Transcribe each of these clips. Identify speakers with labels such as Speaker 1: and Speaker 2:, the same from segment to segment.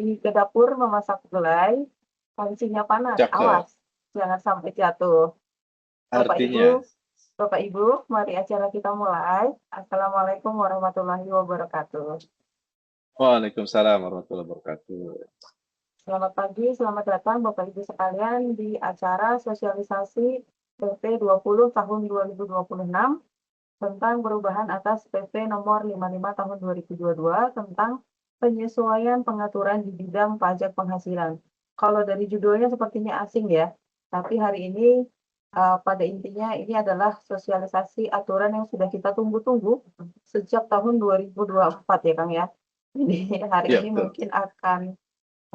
Speaker 1: pergi ke dapur memasak gulai, pancinya panas,
Speaker 2: Cakep.
Speaker 1: awas, jangan sampai jatuh. Bapak
Speaker 2: Artinya,
Speaker 1: Ibu, Bapak Ibu, mari acara kita mulai. Assalamualaikum warahmatullahi wabarakatuh.
Speaker 2: Waalaikumsalam warahmatullahi wabarakatuh.
Speaker 1: Selamat pagi, selamat datang Bapak Ibu sekalian di acara sosialisasi PP 20 tahun 2026 tentang perubahan atas PP nomor 55 tahun 2022 tentang penyesuaian pengaturan di bidang pajak penghasilan. Kalau dari judulnya sepertinya asing ya, tapi hari ini pada intinya ini adalah sosialisasi aturan yang sudah kita tunggu-tunggu sejak tahun 2024 ya Kang ya. Jadi hari
Speaker 2: Iya,
Speaker 1: ini
Speaker 2: betul.
Speaker 1: mungkin akan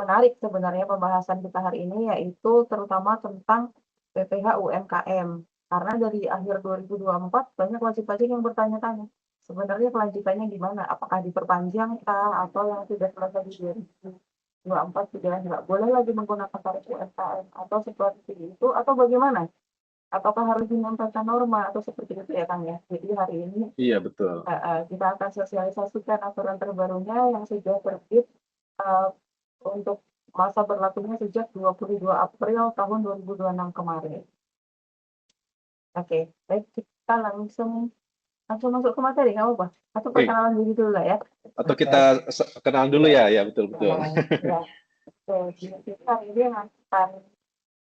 Speaker 1: menarik sebenarnya pembahasan kita hari ini, yaitu terutama tentang PPh UMKM. Karena dari akhir 2024 banyak wajib pajak yang bertanya-tanya, sebenarnya kelanjutannya gimana? Apakah diperpanjang kah? Atau yang sudah selesai di 2024 sudah nggak boleh lagi menggunakan tarif UMKM? Atau seperti itu? Atau bagaimana? Apakah harus menyampaikan norma? Atau seperti itu ya Kang ya? Jadi hari ini
Speaker 2: Iya, betul.
Speaker 1: kita akan sosialisasikan aturan terbarunya yang sudah terbit untuk masa berlakunya sejak 22 April tahun 2026 kemarin. Oke, baik kita langsung masuk ke materi, nggak apa-apa? Atau
Speaker 2: Oke,
Speaker 1: perkenalan diri dulu lah ya.
Speaker 2: atau kita kenal dulu
Speaker 1: Iya,
Speaker 2: ya, ya betul-betul.
Speaker 1: ya. Oke, kita hari ini akan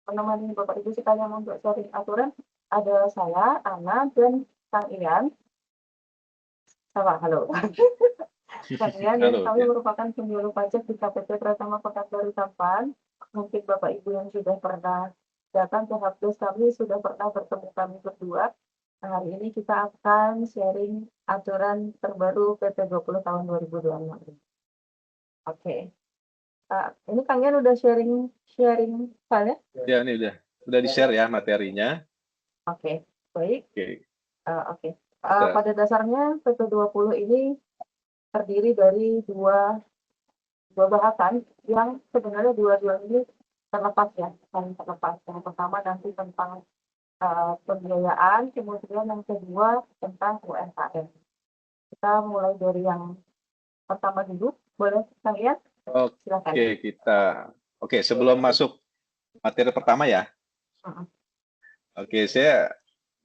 Speaker 1: menemani Bapak Ibu sekalian untuk sharing aturan. Ada saya, Ana, dan Kang Ian. Sama, halo. Kang Ian, jadi
Speaker 2: Halo,
Speaker 1: kami
Speaker 2: ya.
Speaker 1: merupakan penjuru pajak di KPP Pratama Pekanbaru Tampan. Mungkin Bapak Ibu yang sudah pernah datang ke Hapus kami sudah pernah bertemu kami berdua. Nah, hari ini kita akan sharing aturan terbaru PP 20 tahun 2026. Oke. Ini Kang Ian udah sharing sharing file-nya?
Speaker 2: Ya, ini udah di-share ya materinya.
Speaker 1: Oke, baik.
Speaker 2: Oke,
Speaker 1: Oke.
Speaker 2: kita
Speaker 1: Pada dasarnya PP 20 ini terdiri dari dua bahasan yang sebenarnya dua-dua ini terlepas ya, saling terlepas. Yang pertama nanti tentang pembiayaan, kemudian yang kedua tentang UMKM. Kita mulai dari yang pertama dulu, boleh kita lihat? Silakan.
Speaker 2: Oke, sebelum masuk materi pertama ya. Oke, saya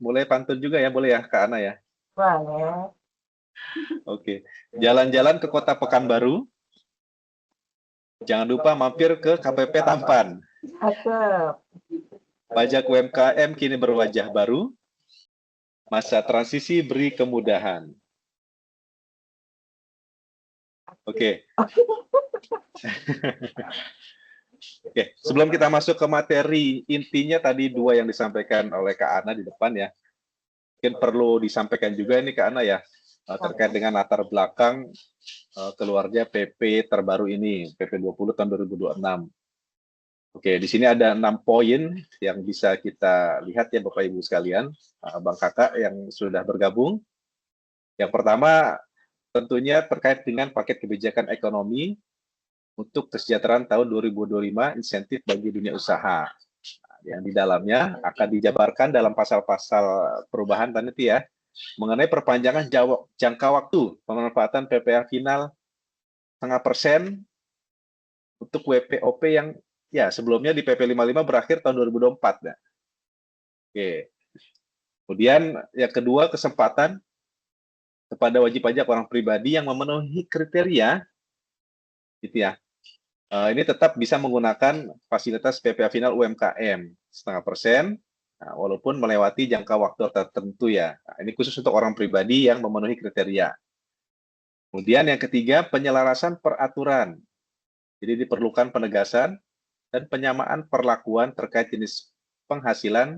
Speaker 2: mulai pantun juga ya, boleh ya, Kak Ana ya.
Speaker 1: Boleh.
Speaker 2: Oke. Jalan-jalan ke Kota Pekanbaru, jangan lupa mampir ke KPP Tampan.
Speaker 1: Cakep.
Speaker 2: Pajak UMKM kini berwajah baru, masa transisi beri kemudahan. Oke. Oke, sebelum kita masuk ke materi, intinya tadi dua yang disampaikan oleh Kak Ana di depan ya. Mungkin perlu disampaikan juga ini Kak Ana ya, terkait dengan latar belakang keluarnya PP terbaru ini, PP 20 tahun 2026. Oke, di sini ada 6 poin yang bisa kita lihat ya Bapak Ibu sekalian, Bang Kakak yang sudah bergabung. Yang pertama tentunya terkait dengan paket kebijakan ekonomi untuk kesejahteraan tahun 2025 insentif bagi dunia usaha. Yang di dalamnya akan dijabarkan dalam pasal-pasal perubahan tadi ya, mengenai perpanjangan jangka waktu pemanfaatan PPh final 0,5% untuk WPOP yang ya sebelumnya di PP 55 berakhir tahun 2024 ya. Oke. Kemudian yang kedua, kesempatan kepada wajib pajak orang pribadi yang memenuhi kriteria gitu ya. Ini tetap bisa menggunakan fasilitas PPh final UMKM 0,5%, walaupun melewati jangka waktu tertentu ya. Nah, ini khusus untuk orang pribadi yang memenuhi kriteria. Kemudian yang ketiga, penyelarasan peraturan. Jadi diperlukan penegasan dan penyamaan perlakuan terkait jenis penghasilan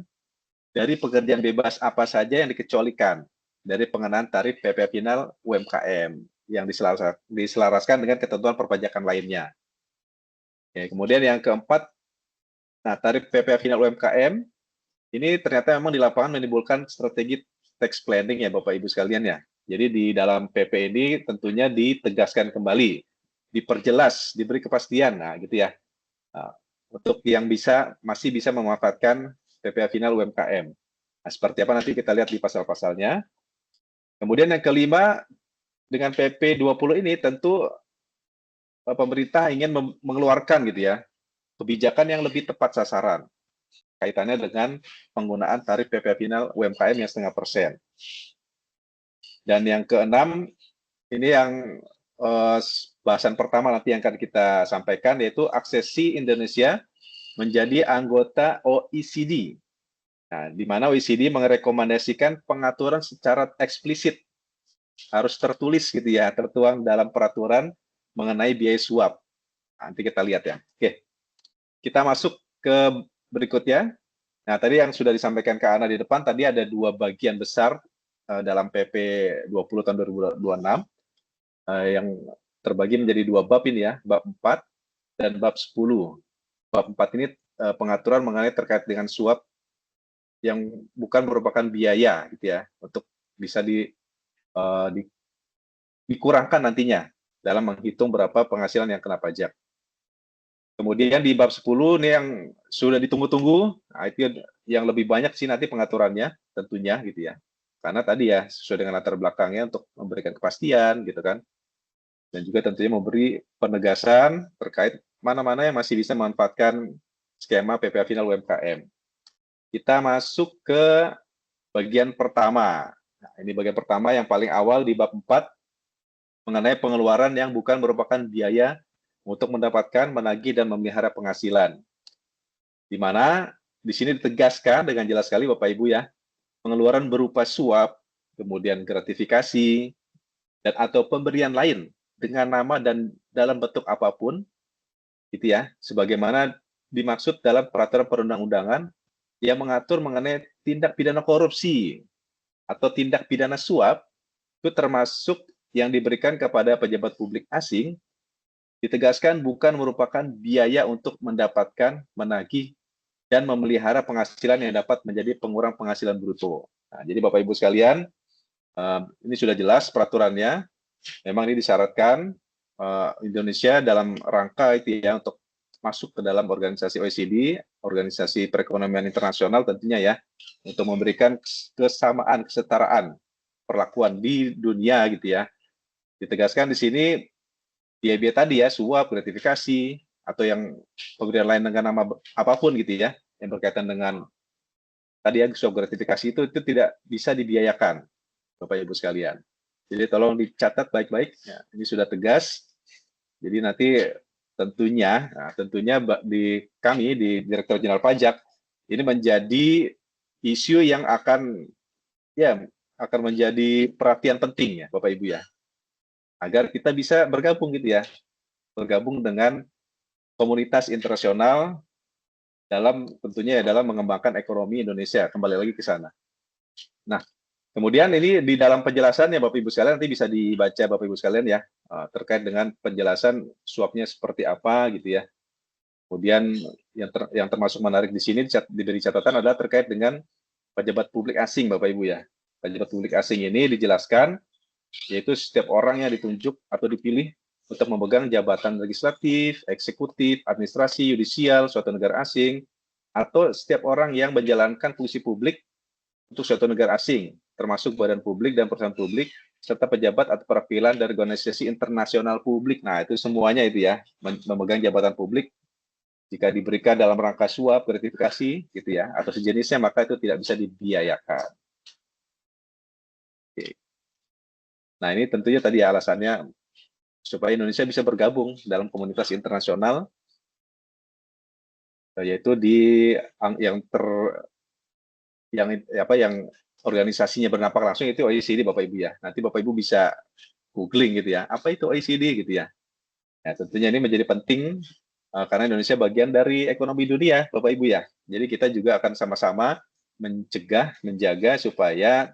Speaker 2: dari pekerjaan bebas apa saja yang dikecualikan dari pengenaan tarif PPh final UMKM yang diselaraskan dengan ketentuan perpajakan lainnya. Oke, kemudian yang keempat, nah tarif PPh final UMKM ini ternyata memang di lapangan menimbulkan strategi tax planning ya Bapak Ibu sekalian ya. Jadi di dalam PP ini tentunya ditegaskan kembali, diperjelas, diberi kepastian, nah gitu ya. Nah, untuk yang masih bisa memanfaatkan PPh final UMKM. Nah, seperti apa nanti kita lihat di pasal-pasalnya. Kemudian yang kelima, dengan PP 20 ini tentu pemerintah ingin mengeluarkan gitu ya kebijakan yang lebih tepat sasaran kaitannya dengan penggunaan tarif PPh final UMKM yang 0,5%. Dan yang keenam, ini yang bahasan pertama nanti yang akan kita sampaikan, yaitu aksesi Indonesia menjadi anggota OECD. Nah, di mana OECD merekomendasikan pengaturan secara eksplisit, harus tertulis gitu ya, tertuang dalam peraturan mengenai biaya suap. Nanti kita lihat ya. Oke, kita masuk ke berikutnya. Nah, tadi yang sudah disampaikan Kak Ana di depan, tadi ada dua bagian besar dalam PP 20 tahun 2026 yang terbagi menjadi dua bab ini ya, bab 4 dan bab 10. Bab 4 ini pengaturan mengenai terkait dengan suap yang bukan merupakan biaya gitu ya, untuk bisa dikurangkan nantinya dalam menghitung berapa penghasilan yang kena pajak. Kemudian di bab 10 ini yang sudah ditunggu-tunggu, nah itu yang lebih banyak sih nanti pengaturannya tentunya gitu ya. Karena tadi ya sesuai dengan latar belakangnya untuk memberikan kepastian gitu kan. Dan juga tentunya memberi penegasan terkait mana-mana yang masih bisa memanfaatkan skema PPh final UMKM. Kita masuk ke bagian pertama. Nah, ini bagian pertama yang paling awal di bab 4 mengenai pengeluaran yang bukan merupakan biaya untuk mendapatkan, menagih, dan memelihara penghasilan. Di mana di sini ditegaskan dengan jelas sekali Bapak Ibu ya, pengeluaran berupa suap, kemudian gratifikasi, dan atau pemberian lain dengan nama dan dalam bentuk apapun, gitu ya, sebagaimana dimaksud dalam peraturan perundang-undangan yang mengatur mengenai tindak pidana korupsi atau tindak pidana suap, itu termasuk yang diberikan kepada pejabat publik asing, ditegaskan bukan merupakan biaya untuk mendapatkan, menagih, dan memelihara penghasilan yang dapat menjadi pengurang penghasilan bruto. Nah, jadi Bapak Ibu sekalian, ini sudah jelas peraturannya. Memang ini disyaratkan Indonesia dalam rangka itu ya untuk masuk ke dalam organisasi OECD, organisasi perekonomian internasional tentunya ya, untuk memberikan kesamaan, kesetaraan perlakuan di dunia gitu ya. Ditegaskan di sini biaya-biaya tadi ya, suap, gratifikasi, atau yang pemberian lain dengan nama apapun gitu ya, yang berkaitan dengan tadi ya suap gratifikasi itu tidak bisa dibiayakan, Bapak Ibu sekalian. Jadi tolong dicatat baik-baik, ya, ini sudah tegas. Jadi nanti tentunya di kami di Direktur Jenderal Pajak ini menjadi isu yang akan menjadi perhatian penting ya Bapak Ibu ya, agar kita bisa bergabung gitu ya, bergabung dengan komunitas internasional dalam tentunya ya dalam mengembangkan ekonomi Indonesia, kembali lagi ke sana. Nah, kemudian ini di dalam penjelasannya Bapak Ibu sekalian nanti bisa dibaca Bapak Ibu sekalian ya, terkait dengan penjelasan suapnya seperti apa gitu ya. Kemudian yang termasuk menarik di sini diberi catatan adalah terkait dengan pejabat publik asing Bapak Ibu ya. Pejabat publik asing ini dijelaskan yaitu setiap orang yang ditunjuk atau dipilih untuk memegang jabatan legislatif, eksekutif, administrasi, yudisial suatu negara asing, atau setiap orang yang menjalankan fungsi publik untuk suatu negara asing, termasuk badan publik dan perusahaan publik, serta pejabat atau perwakilan dari organisasi internasional publik. Nah, itu semuanya itu ya, memegang jabatan publik, jika diberikan dalam rangka suap, gratifikasi, gitu ya, atau sejenisnya, maka itu tidak bisa dibiayakan. Oke. Nah, ini tentunya tadi alasannya supaya Indonesia bisa bergabung dalam komunitas internasional, yaitu yang organisasinya berdampak langsung itu OECD Bapak Ibu ya. Nanti Bapak Ibu bisa googling gitu ya, apa itu OECD gitu ya. Nah, tentunya ini menjadi penting karena Indonesia bagian dari ekonomi dunia Bapak Ibu ya. Jadi kita juga akan sama-sama mencegah, menjaga supaya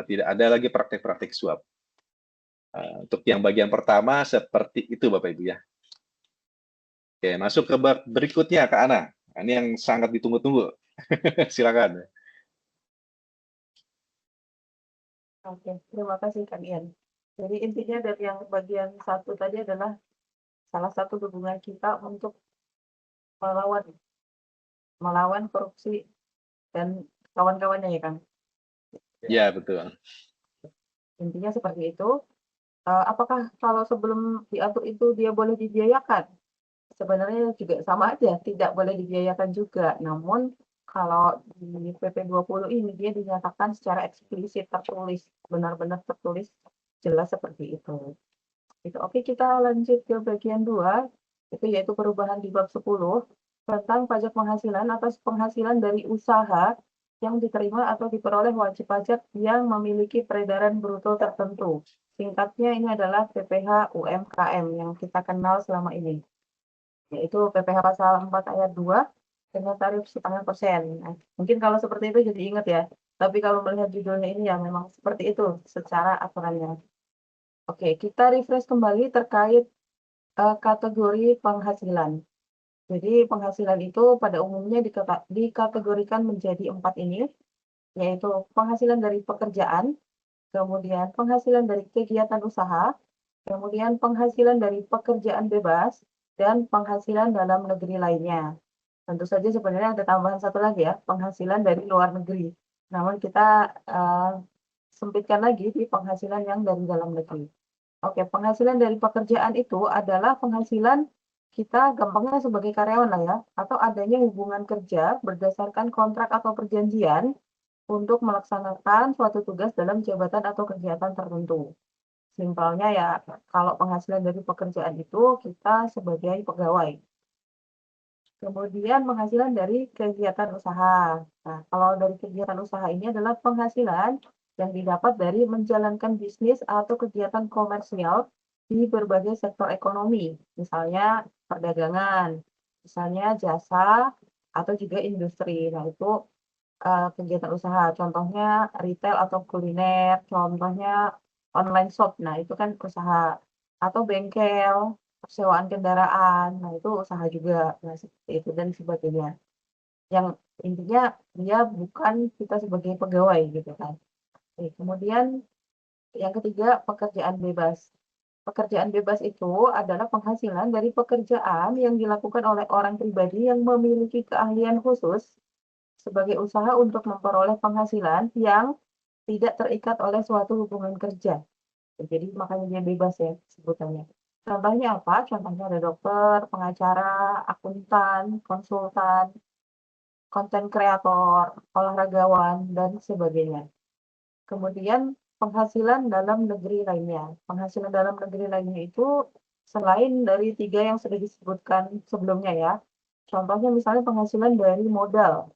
Speaker 2: tidak ada lagi praktek-praktek suap. Untuk yang bagian pertama seperti itu Bapak Ibu ya. Oke, masuk ke bab berikutnya Kak Ana. Ini yang sangat ditunggu-tunggu. Silakan.
Speaker 1: Oke, terima kasih Kak Ian. Jadi intinya dari yang bagian satu tadi adalah salah satu hubungan kita untuk melawan korupsi dan kawan-kawannya ya kan.
Speaker 2: Ya, betul.
Speaker 1: Intinya seperti itu. Apakah kalau sebelum diatur itu dia boleh dibiayakan? Sebenarnya juga sama aja, tidak boleh dibiayakan juga. Namun kalau di PP 20 ini dia dinyatakan secara eksplisit tertulis, benar-benar tertulis jelas seperti itu. Itu oke, kita lanjut ke bagian 2, itu yaitu perubahan di bab 10 tentang pajak penghasilan atas penghasilan dari usaha yang diterima atau diperoleh wajib pajak yang memiliki peredaran bruto tertentu. Singkatnya ini adalah PPh UMKM yang kita kenal selama ini, yaitu PPh pasal 4 ayat 2 dengan tarif 0,5%. Nah, mungkin kalau seperti itu jadi ingat ya. Tapi kalau melihat judulnya ini ya memang seperti itu secara aturannya. Oke, kita refresh kembali terkait kategori penghasilan. Jadi penghasilan itu pada umumnya dikategorikan menjadi 4 ini, yaitu penghasilan dari pekerjaan, kemudian penghasilan dari kegiatan usaha, kemudian penghasilan dari pekerjaan bebas, dan penghasilan dalam negeri lainnya. Tentu saja sebenarnya ada tambahan satu lagi ya, penghasilan dari luar negeri. Namun kita sempitkan lagi di penghasilan yang dari dalam negeri. Oke, penghasilan dari pekerjaan itu adalah penghasilan kita gampangnya sebagai karyawan lah ya, atau adanya hubungan kerja berdasarkan kontrak atau perjanjian untuk melaksanakan suatu tugas dalam jabatan atau kegiatan tertentu. Simpelnya ya, kalau penghasilan dari pekerjaan itu kita sebagai pegawai. Kemudian penghasilan dari kegiatan usaha. Nah, kalau dari kegiatan usaha ini adalah penghasilan yang didapat dari menjalankan bisnis atau kegiatan komersial di berbagai sektor ekonomi, misalnya perdagangan, misalnya jasa, atau juga industri. Nah, itu kegiatan usaha, contohnya retail atau kuliner, contohnya online shop. Nah, itu kan usaha, atau bengkel, persewaan kendaraan. Nah, itu usaha juga. Nah, seperti itu dan sebagainya. Yang intinya dia bukan kita sebagai pegawai gitu kan. Oke, kemudian yang ketiga, pekerjaan bebas. Pekerjaan bebas itu adalah penghasilan dari pekerjaan yang dilakukan oleh orang pribadi yang memiliki keahlian khusus sebagai usaha untuk memperoleh penghasilan yang tidak terikat oleh suatu hubungan kerja. Jadi makanya dia bebas ya sebutannya. Contohnya apa? Contohnya ada dokter, pengacara, akuntan, konsultan, konten kreator, olahragawan, dan sebagainya. Kemudian penghasilan dalam negeri lainnya. Penghasilan dalam negeri lainnya itu selain dari 3 yang sudah disebutkan sebelumnya ya. Contohnya misalnya penghasilan dari modal,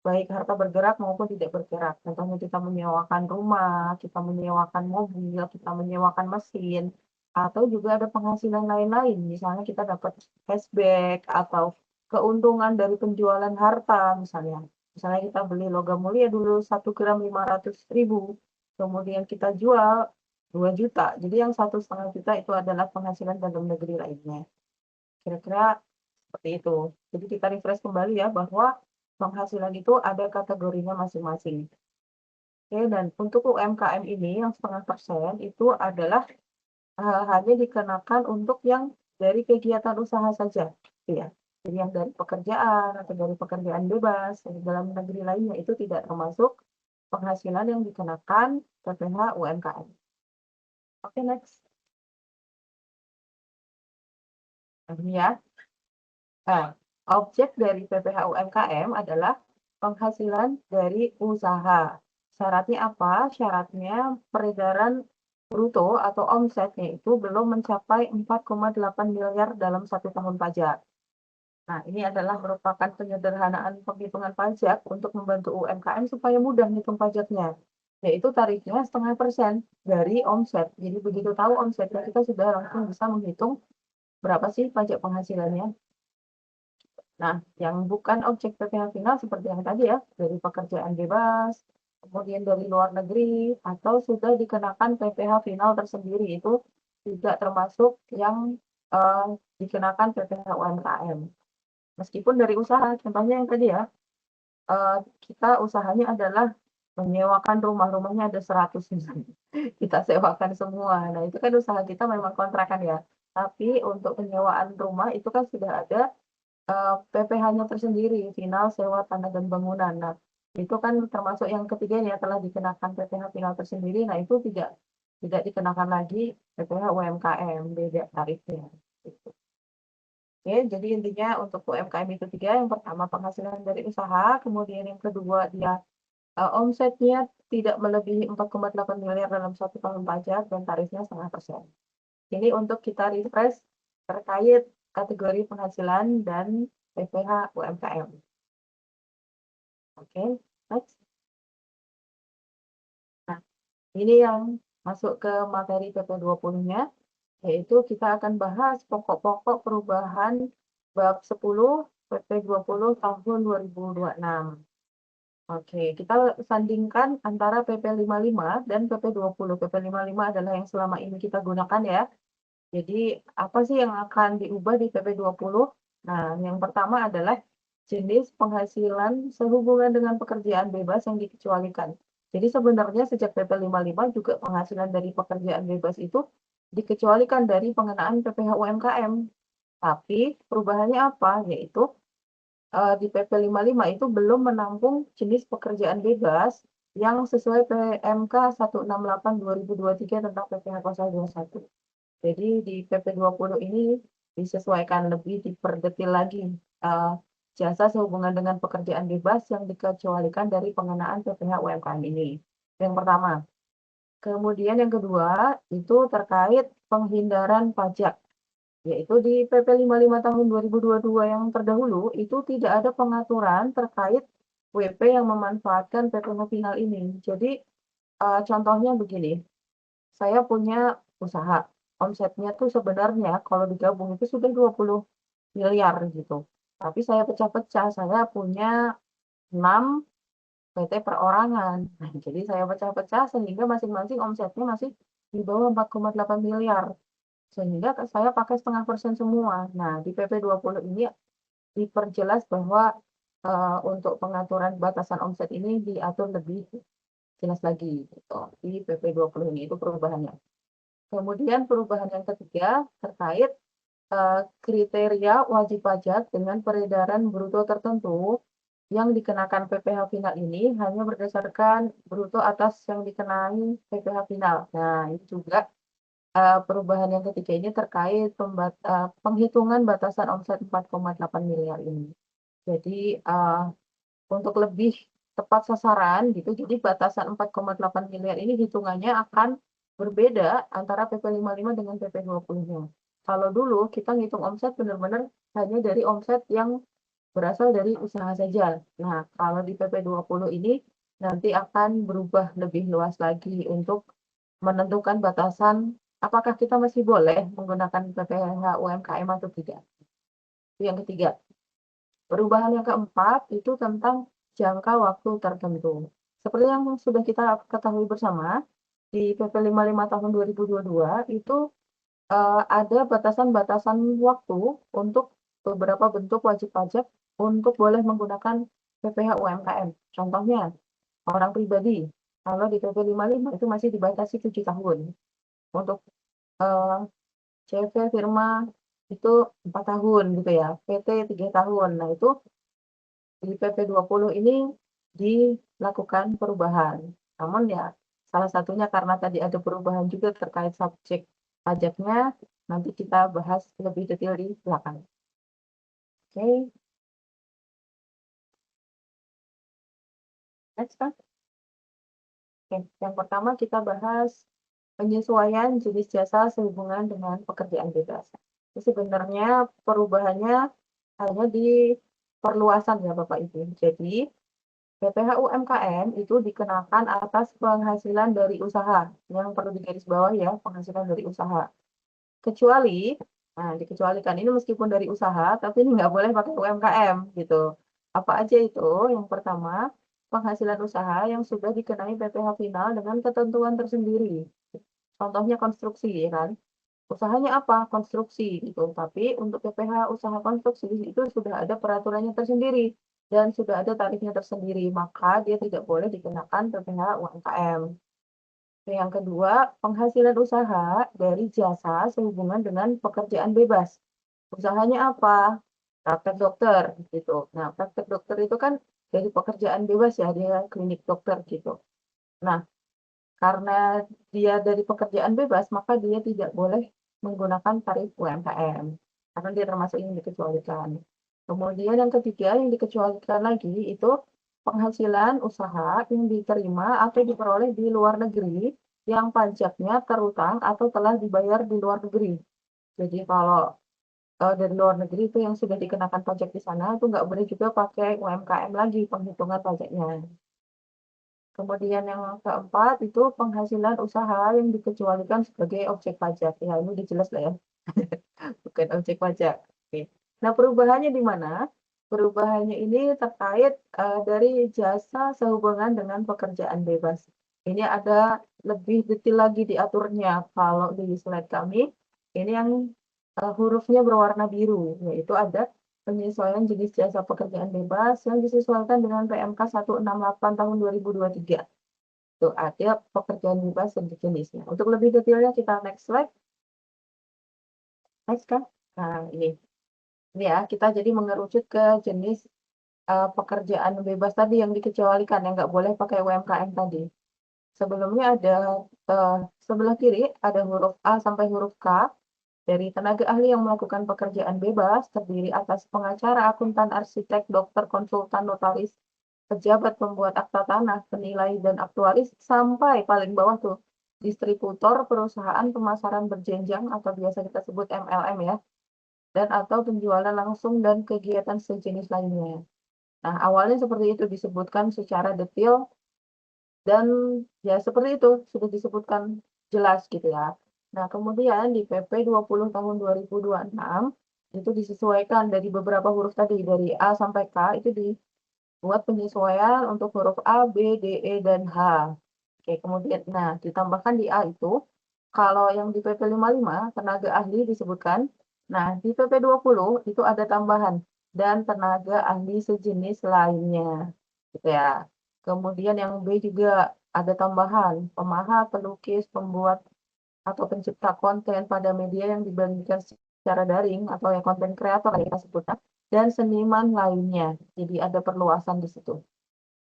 Speaker 1: baik harta bergerak maupun tidak bergerak. Contohnya kita menyewakan rumah, kita menyewakan mobil, kita menyewakan mesin, atau juga ada penghasilan lain-lain. Misalnya kita dapat cashback atau keuntungan dari penjualan harta misalnya. Misalnya kita beli logam mulia dulu 1 gram 500.000, kemudian kita jual 2 juta. Jadi yang 1,5 juta itu adalah penghasilan dalam negeri lainnya. Kira-kira seperti itu. Jadi kita refresh kembali ya bahwa penghasilan itu ada kategorinya masing-masing. Oke, dan untuk UMKM ini yang 0,5% itu adalah hanya dikenakan untuk yang dari kegiatan usaha saja, gitu ya. Jadi yang dari pekerjaan atau dari pekerjaan bebas dari dalam negeri lainnya itu tidak termasuk penghasilan yang dikenakan PPh UMKM. Oke, next. Nah, ini ya. Nah, objek dari PPh UMKM adalah penghasilan dari usaha. Syaratnya apa? Syaratnya peredaran bruto atau omsetnya itu belum mencapai 4,8 miliar dalam 1 tahun pajak. Nah, ini adalah merupakan penyederhanaan penghitungan pajak untuk membantu UMKM supaya mudah ngitung pajaknya, yaitu tarifnya 0,5% dari omset. Jadi begitu tahu omsetnya kita sudah langsung bisa menghitung berapa sih pajak penghasilannya. Nah, yang bukan objek PPh final seperti yang tadi ya, dari pekerjaan bebas, kemudian dari luar negeri, atau sudah dikenakan PPh final tersendiri itu tidak termasuk yang dikenakan PPh UMKM. Meskipun dari usaha, contohnya yang tadi ya, kita usahanya adalah menyewakan rumahnya ada 100 misalnya, kita sewakan semua. Nah, itu kan usaha kita memang kontrakan ya, tapi untuk penyewaan rumah itu kan sudah ada PPh-nya tersendiri, final sewa tanah dan bangunan. Nah, itu kan termasuk yang ketiga ya telah dikenakan PPh final tersendiri. Nah, itu tidak tidak dikenakan lagi PPh UMKM, beda tarifnya. Gitu. Oke, jadi intinya untuk UMKM itu 3, yang pertama penghasilan dari usaha, kemudian yang kedua dia omsetnya tidak melebihi 4,8 miliar dalam 1 tahun pajak dan tarifnya 0,5%. Ini untuk kita refresh terkait kategori penghasilan dan PPh UMKM. Oke, next. Nah, ini yang masuk ke materi PP 20-nya, yaitu kita akan bahas pokok-pokok perubahan bab 10 PP 20 tahun 2026. Oke, kita sandingkan antara PP 55 dan PP 20. PP 55 adalah yang selama ini kita gunakan ya. Jadi, apa sih yang akan diubah di PP 20? Nah, yang pertama adalah jenis penghasilan sehubungan dengan pekerjaan bebas yang dikecualikan. Jadi sebenarnya sejak PP 55 juga penghasilan dari pekerjaan bebas itu dikecualikan dari pengenaan PPh UMKM. Tapi perubahannya apa? Yaitu di PP 55 itu belum menampung jenis pekerjaan bebas yang sesuai PMK 168/2023 tentang PPh Pasal 21. Jadi di PP 20 ini disesuaikan lebih diperdetil lagi jasa sehubungan dengan pekerjaan bebas yang dikecualikan dari pengenaan PPh UMKM ini. Yang pertama. Kemudian yang kedua itu terkait penghindaran pajak. Yaitu di PP 55 tahun 2022 yang terdahulu, itu tidak ada pengaturan terkait WP yang memanfaatkan PPh final ini. Jadi, contohnya begini, saya punya usaha, omsetnya tuh sebenarnya kalau digabung itu sudah 20 miliar gitu. Tapi saya pecah-pecah, saya punya 6 PT perorangan. Nah, jadi saya pecah-pecah sehingga masing-masing omsetnya masih di bawah 4,8 miliar. Sehingga saya pakai 0,5% semua. Nah, di PP 20 ini diperjelas bahwa untuk pengaturan batasan omset ini diatur lebih jelas lagi gitu. Di PP 20 ini itu perubahannya. Kemudian perubahan yang ketiga terkait kriteria wajib pajak dengan peredaran bruto tertentu yang dikenakan PPh final ini hanya berdasarkan bruto atas yang dikenai PPh final. Nah, ini juga perubahan yang ketiga ini terkait penghitungan batasan omset 4,8 miliar ini. Jadi untuk lebih tepat sasaran gitu, jadi batasan 4,8 miliar ini hitungannya akan berbeda antara PP 55 dengan PP 20-nya. Kalau dulu kita ngitung omset benar-benar hanya dari omset yang berasal dari usaha saja. Nah, kalau di PP 20 ini nanti akan berubah lebih luas lagi untuk menentukan batasan apakah kita masih boleh menggunakan PPh UMKM atau tidak. Itu yang ketiga. Perubahan yang keempat itu tentang jangka waktu tertentu. Seperti yang sudah kita ketahui bersama, di PP 55 tahun 2022 itu ada batasan-batasan waktu untuk beberapa bentuk wajib pajak untuk boleh menggunakan PPh UMKM. Contohnya, orang pribadi, kalau di PP 55 itu masih dibatasi 7 tahun. Untuk CV firma itu 4 tahun gitu ya, PT 3 tahun. Nah, itu di PP 20 ini dilakukan perubahan. Namun ya salah satunya karena tadi ada perubahan juga terkait subjek pajaknya, nanti kita bahas lebih detail di belakang. Oke. Next, Pak. Oke, yang pertama kita bahas penyesuaian jenis jasa sehubungan dengan pekerjaan bebas. Jadi sebenarnya perubahannya hanya di perluasan ya Bapak Ibu. Jadi PPh UMKM itu dikenakan atas penghasilan dari usaha. Yang perlu digarisbawahi ya, penghasilan dari usaha. Kecuali, nah dikecualikan ini meskipun dari usaha, tapi ini nggak boleh pakai UMKM gitu. Apa aja itu? Yang pertama, penghasilan usaha yang sudah dikenai PPh final dengan ketentuan tersendiri. Contohnya konstruksi, ya kan? Usahanya apa? Konstruksi gitu. Tapi untuk PPh usaha konstruksi itu sudah ada peraturannya tersendiri dan sudah ada tarifnya tersendiri, maka dia tidak boleh dikenakan PPh UMKM. Yang kedua, penghasilan usaha dari jasa sehubungan dengan pekerjaan bebas. Usahanya apa? Praktek dokter gitu. Nah, praktek dokter itu kan dari pekerjaan bebas ya, dia klinik dokter gitu. Nah, Karena dia dari pekerjaan bebas, maka dia tidak boleh menggunakan tarif UMKM, karena dia termasuk yang dikecualikan. Kemudian yang ketiga yang dikecualikan lagi itu penghasilan usaha yang diterima atau diperoleh di luar negeri yang pajaknya terutang atau telah dibayar di luar negeri. Jadi kalau dari luar negeri itu yang sudah dikenakan pajak di sana itu nggak boleh juga pakai UMKM lagi penghitungan pajaknya. Kemudian yang keempat itu penghasilan usaha yang dikecualikan sebagai objek pajak. Ya, ini udah jelas lah ya, bukan objek pajak. Oke. Nah, perubahannya di mana? Perubahannya ini terkait dari jasa sehubungan dengan pekerjaan bebas. Ini ada lebih detail lagi diaturnya. Kalau di slide kami, ini yang hurufnya berwarna biru, yaitu ada penyesuaian jenis jasa pekerjaan bebas yang disesuaikan dengan PMK 168 tahun 2023. Tuh, ada pekerjaan bebas dan jenisnya. Untuk lebih detailnya kita next slide. Next kan? Nah, ini. Ini ya, kita jadi mengerucut ke jenis pekerjaan bebas tadi yang dikecualikan, yang nggak boleh pakai UMKM tadi. Sebelumnya ada sebelah kiri ada huruf A sampai huruf K. Dari tenaga ahli yang melakukan pekerjaan bebas terdiri atas pengacara, akuntan, arsitek, dokter, konsultan, notaris, pejabat pembuat akta tanah, penilai, dan aktuaris, sampai paling bawah tuh, distributor, perusahaan pemasaran berjenjang atau biasa kita sebut MLM ya, dan atau penjualan langsung dan kegiatan sejenis lainnya. Nah, awalnya seperti itu disebutkan secara detail dan ya seperti itu sudah disebutkan jelas gitu ya. Nah, kemudian di PP 20 tahun 2026 itu disesuaikan dari beberapa huruf tadi dari A sampai K itu dibuat penyesuaian untuk huruf A, B, D, E, dan H. Oke, kemudian nah ditambahkan di A itu kalau yang di PP 55 tenaga ahli disebutkan. Nah, di PP 20 itu ada tambahan dan tenaga ahli sejenis lainnya. Gitu ya. Kemudian yang B juga ada tambahan, pemahat, pelukis, pembuat atau pencipta konten pada media yang dibagikan secara daring atau yang konten kreator yang kita sebutkan, dan seniman lainnya. Jadi ada perluasan di situ.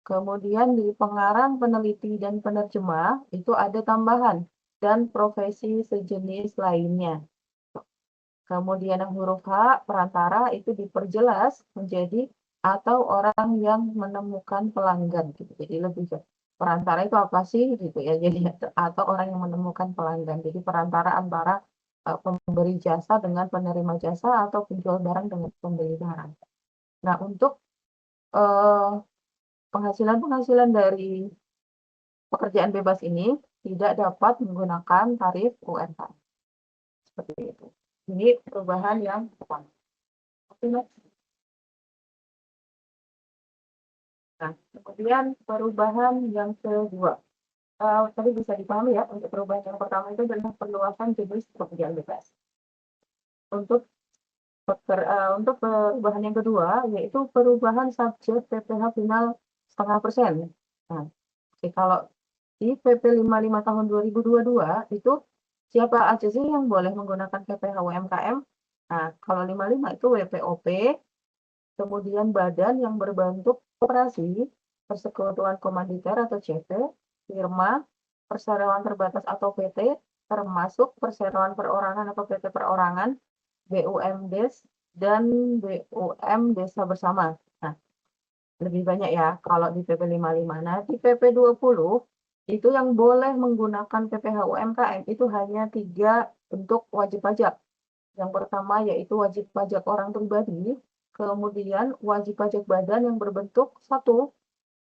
Speaker 1: Kemudian di pengarang, peneliti, dan penerjemah itu ada tambahan dan profesi sejenis lainnya. Kemudian yang huruf H, perantara itu diperjelas menjadi atau orang yang menemukan pelanggan gitu. Jadi lebih ke perantara itu apa sih gitu ya. Jadi atau orang yang menemukan pelanggan. Jadi perantara antara pemberi jasa dengan penerima jasa atau penjual barang dengan pembeli barang. Nah, untuk eh, penghasilan-penghasilan dari pekerjaan bebas ini tidak dapat menggunakan tarif UMK. Seperti itu. Ini perubahan yang pertama. Oke, Mas. Nah, kemudian perubahan yang kedua. Tadi bisa dipahami ya, untuk perubahan yang pertama itu adalah perluasan jenis pekerjaan bebas. Untuk perubahan yang kedua, yaitu perubahan subjek PPh final 0,5%. Nah, oke, kalau di PP 55 tahun 2022 itu siapa aja sih yang boleh menggunakan PPh UMKM? Nah, kalau 55 itu WPOP, kemudian badan yang berbentuk koperasi, persekutuan komanditer atau CP, firma, perseroan terbatas atau PT, termasuk perseroan perorangan atau PT perorangan, BUMDes, dan BUM Desa Bersama. Nah, lebih banyak ya kalau di PP 55. Nah, di PP 20 itu yang boleh menggunakan PPh UMKM itu hanya 3 bentuk wajib pajak. Yang pertama yaitu wajib pajak orang pribadi, kemudian wajib pajak badan yang berbentuk satu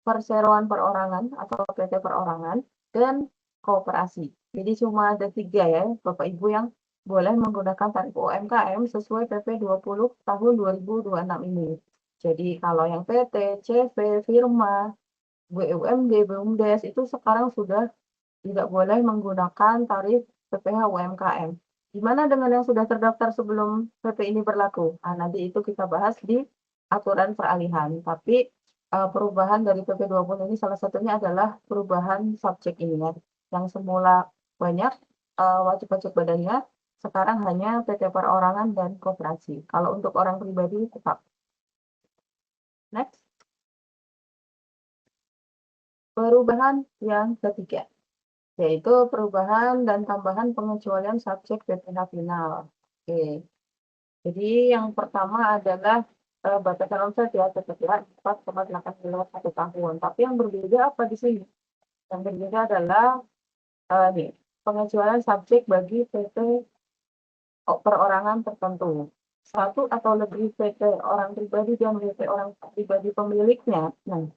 Speaker 1: perseroan perorangan atau PT perorangan, dan koperasi. Jadi cuma ada 3 ya, Bapak Ibu yang boleh menggunakan tarif UMKM sesuai PP 20 tahun 2026 ini. Jadi kalau yang PT, CV, firma, BUMD, BUMDes itu sekarang sudah tidak boleh menggunakan tarif PPh UMKM. Gimana dengan yang sudah terdaftar sebelum PP ini berlaku? Nah, nanti itu kita bahas di aturan peralihan. Tapi perubahan dari PP 20 ini salah satunya adalah perubahan subjek ini ya. Yang semula banyak wajib pajak badannya, sekarang hanya PT perorangan dan koperasi. Kalau untuk orang pribadi tetap. Next. Perubahan yang ketiga. yaitu perubahan dan tambahan pengecualian subjek PPh final. Oke. Jadi yang pertama adalah batasan omset ya, tetap ya 4,8 miliar 1 tahun. Tapi yang berbeda apa di sini? Yang berbeda adalah nih, pengecualian subjek bagi PT perorangan tertentu. Satu atau lebih PT orang pribadi dan PT orang pribadi pemiliknya. Nah,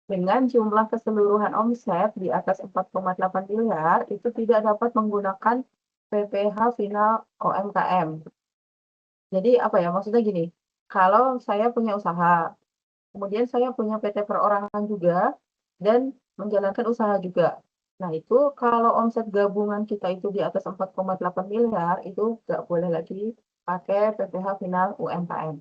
Speaker 1: dengan jumlah keseluruhan omset di atas 4,8 miliar, itu tidak dapat menggunakan PPh final UMKM. Jadi apa ya, maksudnya gini, kalau saya punya usaha, kemudian saya punya PT perorangan juga, dan menjalankan usaha juga. Nah, itu kalau omset gabungan kita itu di atas 4,8 miliar, itu nggak boleh lagi pakai PPh final UMKM.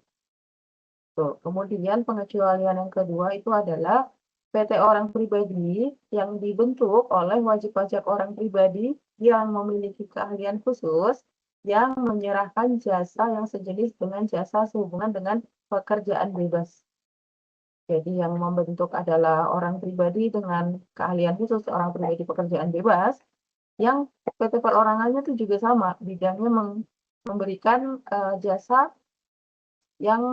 Speaker 1: Tuh. Kemudian pengecualian yang kedua itu adalah PT orang pribadi yang dibentuk oleh wajib pajak orang pribadi yang memiliki keahlian khusus yang menyerahkan jasa yang sejenis dengan jasa sehubungan dengan pekerjaan bebas. Jadi yang membentuk adalah orang pribadi dengan keahlian khusus, orang pribadi pekerjaan bebas, yang PT perorangannya itu juga sama, bidangnya memberikan jasa yang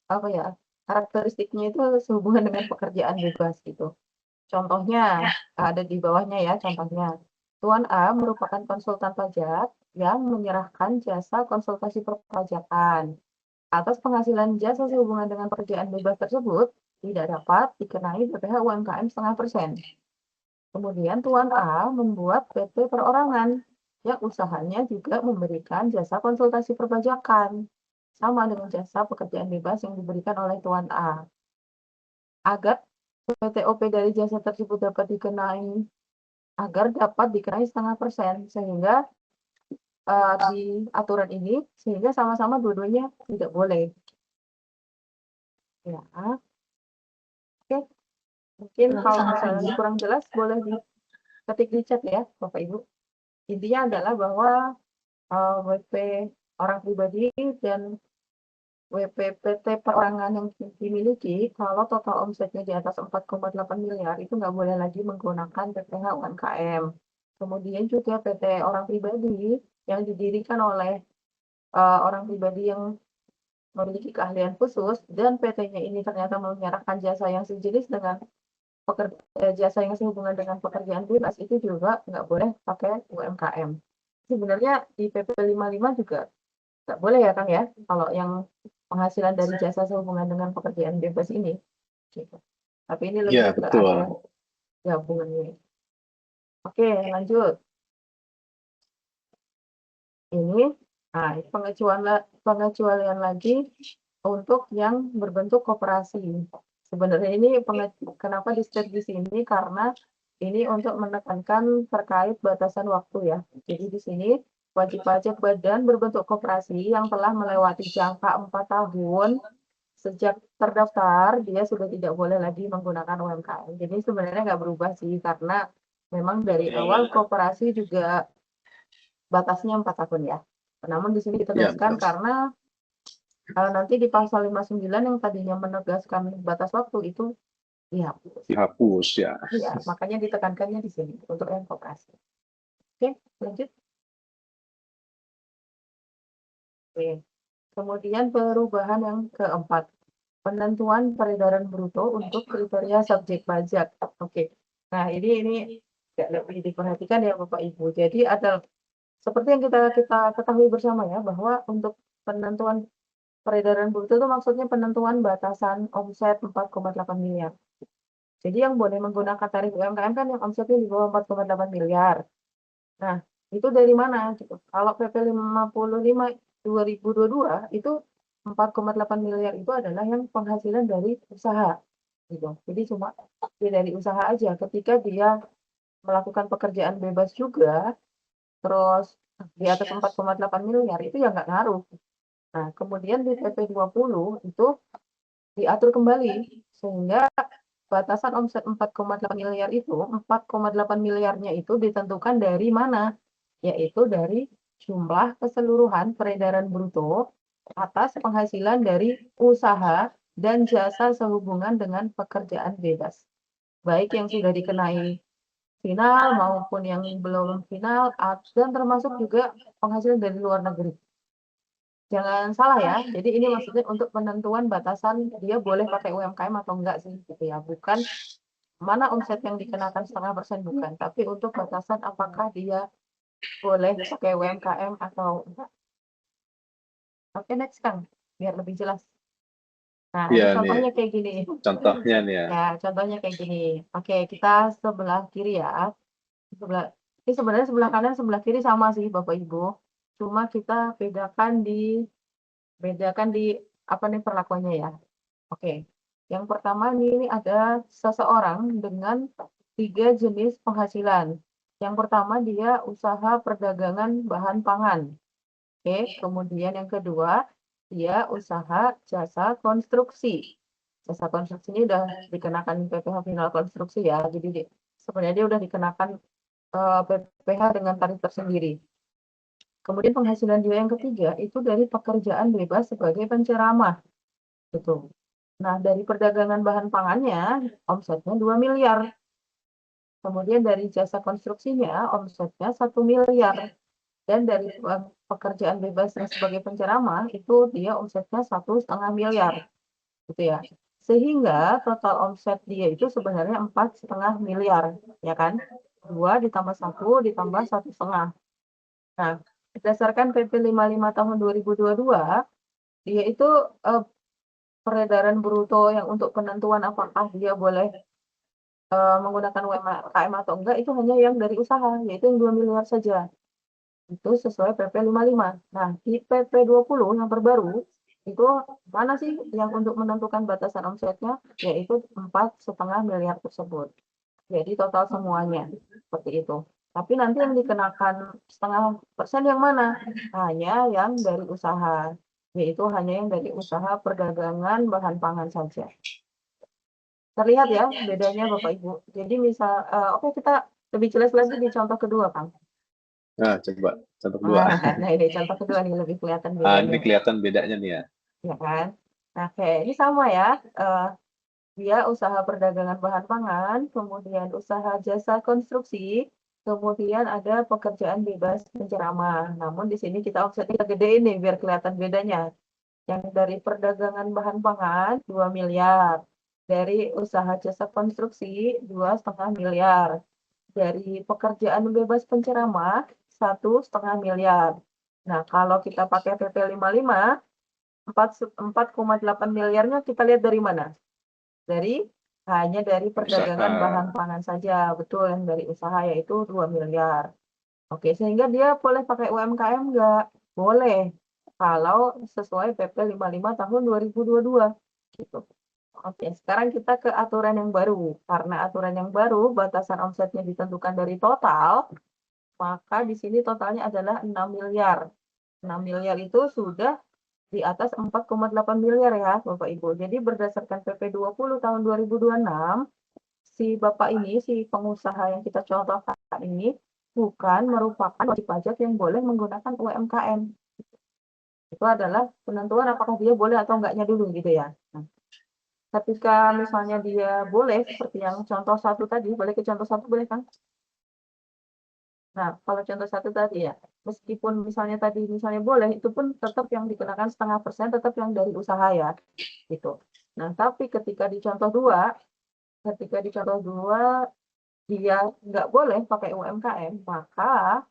Speaker 1: apa ya, karakteristiknya itu sehubungan dengan pekerjaan bebas gitu. Contohnya ada di bawahnya ya, contohnya. Tuan A merupakan konsultan pajak yang menyerahkan jasa konsultasi perpajakan. Atas penghasilan jasa sehubungan dengan pekerjaan bebas tersebut, tidak dapat dikenai PPh UMKM 0,5%. Kemudian Tuan A membuat PT perorangan yang usahanya juga memberikan jasa konsultasi perpajakan. Sama dengan jasa pekerjaan bebas yang diberikan oleh Tuan A. Agar PTOP dari jasa tersebut dapat dikenai 0,5%, sehingga di aturan ini sehingga sama-sama dua-duanya tidak boleh. Ya, oke. Mungkin kalau misalnya kurang jelas boleh diketik di chat ya, Bapak Ibu. Intinya adalah bahwa WP orang pribadi dan WPPT perorangan yang dimiliki, kalau total omsetnya di atas 4,8 miliar, itu nggak boleh lagi menggunakan PPh UMKM. Kemudian juga PT orang pribadi yang didirikan oleh orang pribadi yang memiliki keahlian khusus, dan PT-nya ini ternyata menyerahkan jasa yang sejenis dengan jasa yang sehubungan dengan pekerjaan bebas, itu juga nggak boleh pakai UMKM. Sebenarnya di PP 55 juga nggak boleh ya Kang ya, kalau yang penghasilan dari jasa sehubungan dengan pekerjaan bebas ini. Gitu. Tapi ini
Speaker 2: Ya,
Speaker 1: lebih ke
Speaker 2: betul.
Speaker 1: ada gabungannya. Oke, lanjut. Ini pengecualian lagi untuk yang berbentuk koperasi. Sebenarnya ini kenapa di-state di sini, karena ini untuk menekankan terkait batasan waktu ya. Jadi di sini wajib pajak badan berbentuk koperasi yang telah melewati jangka 4 tahun sejak terdaftar, dia sudah tidak boleh lagi menggunakan UMKM. Jadi sebenarnya nggak berubah sih, karena memang dari awal koperasi juga batasnya 4 tahun ya. Namun di sini ditegaskan karena nanti di pasal 59 yang tadinya menegaskan batas waktu itu dihapus.
Speaker 2: Dihapus ya.
Speaker 1: Iya, makanya ditekankannya di sini untuk yang koperasi. Oke, lanjut. Oke. Kemudian perubahan yang keempat, penentuan peredaran bruto untuk kriteria subjek pajak. Oke. Nah, ini lebih diperhatikan ya Bapak Ibu. Jadi ada seperti yang kita ketahui bersama ya, bahwa untuk penentuan peredaran bruto itu maksudnya penentuan batasan omset 4,8 miliar. Jadi yang boleh menggunakan tarif UMKM kan yang omsetnya di bawah 4,8 miliar. Nah, itu dari mana gitu. Kalau PP 55 2022 itu 4,8 miliar itu adalah yang penghasilan dari usaha gitu. Jadi cuma dari usaha aja, ketika dia melakukan pekerjaan bebas juga terus di atas 4,8 miliar itu ya nggak ngaruh. Nah, kemudian di PP 20 itu diatur kembali sehingga batasan omset 4,8 miliar itu, 4,8 miliarnya itu ditentukan dari mana? Yaitu dari jumlah keseluruhan peredaran bruto atas penghasilan dari usaha dan jasa sehubungan dengan pekerjaan bebas. Baik yang sudah dikenai final maupun yang belum final, dan termasuk juga penghasilan dari luar negeri. Jangan salah ya, jadi ini maksudnya untuk penentuan batasan dia boleh pakai UMKM atau enggak sih, gitu ya. Bukan mana omset yang dikenakan 0,5%, bukan, tapi untuk batasan apakah dia boleh pakai UMKM atau enggak. Oke, next kan, biar lebih jelas. Nah, ini
Speaker 2: Iya nih,
Speaker 1: contohnya kayak gini.
Speaker 2: contohnya nih ya.
Speaker 1: Ya, contohnya kayak gini. Oke, kita sebelah kiri ya. Sebelah, ini sebenarnya sebelah kanan, sebelah kiri sama sih Bapak Ibu. Cuma kita bedakan di apa nih perlakuannya ya. Oke. Yang pertama ini ada seseorang dengan 3 jenis penghasilan. Yang pertama dia usaha perdagangan bahan pangan. Oke, kemudian yang kedua dia usaha jasa konstruksi. Jasa konstruksi ini udah dikenakan PPh final konstruksi ya. Jadi sebenarnya dia udah dikenakan PPh dengan tarif tersendiri. Kemudian penghasilan dia yang ketiga itu dari pekerjaan bebas sebagai penceramah. Gitu. Nah, dari perdagangan bahan pangannya, omsetnya 2 miliar. Kemudian dari jasa konstruksinya, omsetnya 1 miliar. Dan dari pekerjaan bebas sebagai penceramah, itu dia omsetnya 1,5 miliar. Gitu ya. Sehingga total omset dia itu sebenarnya 4,5 miliar. Ya kan? 2 ditambah 1 ditambah 1,5. Nah, berdasarkan PP 55 tahun 2022, dia itu peredaran bruto yang untuk penentuan apakah dia boleh menggunakan UMKM atau enggak itu hanya yang dari usaha, yaitu yang 2 miliar saja. Itu sesuai PP 55. Nah, di PP 20 yang terbaru, itu mana sih yang untuk menentukan batasan omsetnya, yaitu 4,5 miliar tersebut. Jadi total semuanya, seperti itu. Tapi nanti yang dikenakan 0,5% yang mana? Hanya yang dari usaha, yaitu hanya yang dari usaha perdagangan bahan pangan saja. Terlihat ya bedanya Bapak Ibu. Jadi misal, oke kita lebih jelas lagi di contoh kedua, Kang.
Speaker 2: Nah, coba contoh kedua.
Speaker 1: Nah ini contoh kedua nih lebih kelihatan
Speaker 2: Ah, ini
Speaker 1: bedanya,
Speaker 2: kelihatan bedanya nih ya.
Speaker 1: ya kan? Nah, kayak ini sama ya. Dia usaha perdagangan bahan pangan, kemudian usaha jasa konstruksi, kemudian ada pekerjaan bebas penceramah. Namun di sini kita offsetnya gede ini biar kelihatan bedanya. Yang dari perdagangan bahan pangan 2 miliar, dari usaha jasa konstruksi 2,5 miliar, dari pekerjaan bebas penceramah 1,5 miliar. Nah, kalau kita pakai PP 55, 4,8 miliarnya kita lihat dari mana? Hanya dari perdagangan
Speaker 2: Usaha.
Speaker 1: bahan pangan saja, betul yang dari usaha yaitu 2 miliar. Oke, sehingga dia boleh pakai UMKM nggak? Boleh, kalau sesuai PP 55 tahun 2022. Gitu. Oke, sekarang kita ke aturan yang baru. Karena aturan yang baru, batasan omsetnya ditentukan dari total, maka di sini totalnya adalah 6 miliar. 6 miliar itu sudah di atas 4,8 miliar ya, Bapak Ibu. Jadi berdasarkan PP 20 tahun 2026, si Bapak ini, si pengusaha yang kita contohkan ini, bukan merupakan wajib pajak yang boleh menggunakan UMKM. Itu adalah penentuan apakah dia boleh atau enggaknya dulu gitu ya. Nah, ketika misalnya dia boleh, seperti yang contoh satu tadi, boleh ke contoh satu boleh kan? Nah, kalau contoh satu tadi ya, meskipun misalnya tadi misalnya boleh, itu pun tetap yang dikenakan 0,5%, tetap yang dari usaha ya, gitu. Nah, tapi ketika di contoh dua dia nggak boleh pakai UMKM, maka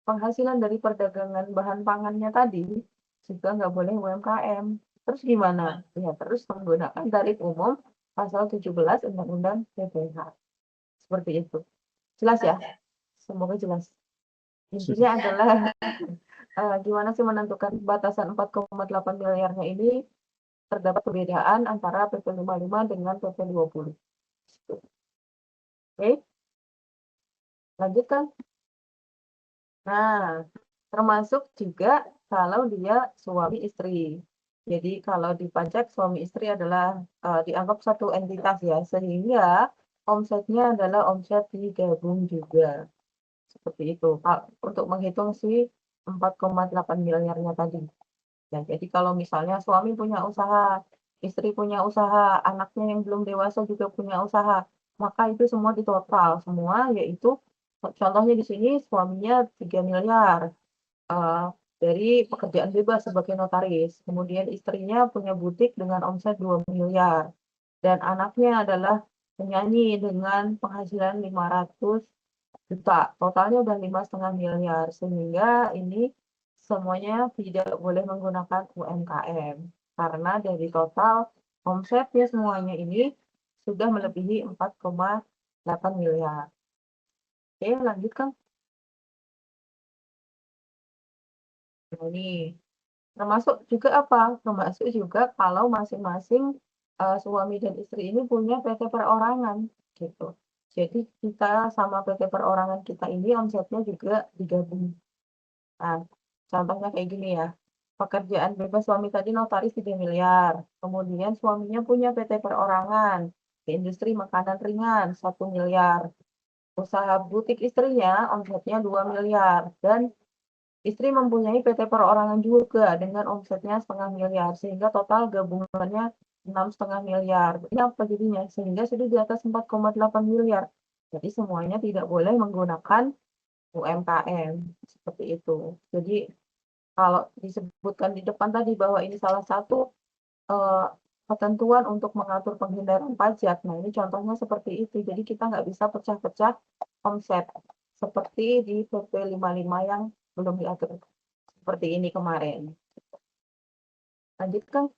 Speaker 1: penghasilan dari perdagangan bahan pangannya tadi juga nggak boleh UMKM. Terus gimana? Ya, terus menggunakan tarif umum pasal 17 Undang-Undang PPh. Seperti itu. Jelas ya? Semoga jelas. Intinya adalah gimana sih menentukan batasan 4,8 miliarnya ini terdapat perbedaan antara PP 55 dengan PP 20. Oke, lanjutkan. Nah, termasuk juga kalau dia suami istri. Jadi kalau di pajak suami istri adalah dianggap satu entitas ya, sehingga omsetnya adalah omset digabung juga. Seperti itu. Untuk menghitung si 4,8 miliarnya tadi. Ya, jadi kalau misalnya suami punya usaha, istri punya usaha, anaknya yang belum dewasa juga punya usaha, maka itu semua ditotal semua, yaitu contohnya di sini suaminya 3 miliar dari pekerjaan bebas sebagai notaris. Kemudian istrinya punya butik dengan omset 2 miliar. Dan anaknya adalah penyanyi dengan penghasilan 500 juta. Totalnya udah 5,5 miliar. Sehingga ini semuanya tidak boleh menggunakan UMKM. Karena dari total omsetnya semuanya ini sudah melebihi 4,8 miliar. Oke, lanjutkan. Nah, ini termasuk juga apa? Termasuk juga kalau masing-masing suami dan istri ini punya PT perorangan gitu. Jadi kita sama PT perorangan kita ini omsetnya juga digabung. Nah, contohnya kayak gini ya. Pekerjaan bebas suami tadi notaris 3 miliar. Kemudian suaminya punya PT perorangan di industri makanan ringan 1 miliar. Usaha butik istrinya omsetnya 2 miliar dan istri mempunyai PT perorangan juga dengan omsetnya 0,5 miliar, sehingga total gabungannya 6,5 miliar. Ini apa jadinya? Sehingga sudah di atas 4,8 miliar. Jadi semuanya tidak boleh menggunakan UMKM seperti itu. Jadi kalau disebutkan di depan tadi bahwa ini salah satu eh, ketentuan untuk mengatur penghindaran pajak. Nah, ini contohnya seperti itu. Jadi kita nggak bisa pecah-pecah omset seperti di PP 55 yang belum diatur seperti ini kemarin. Lanjutkan.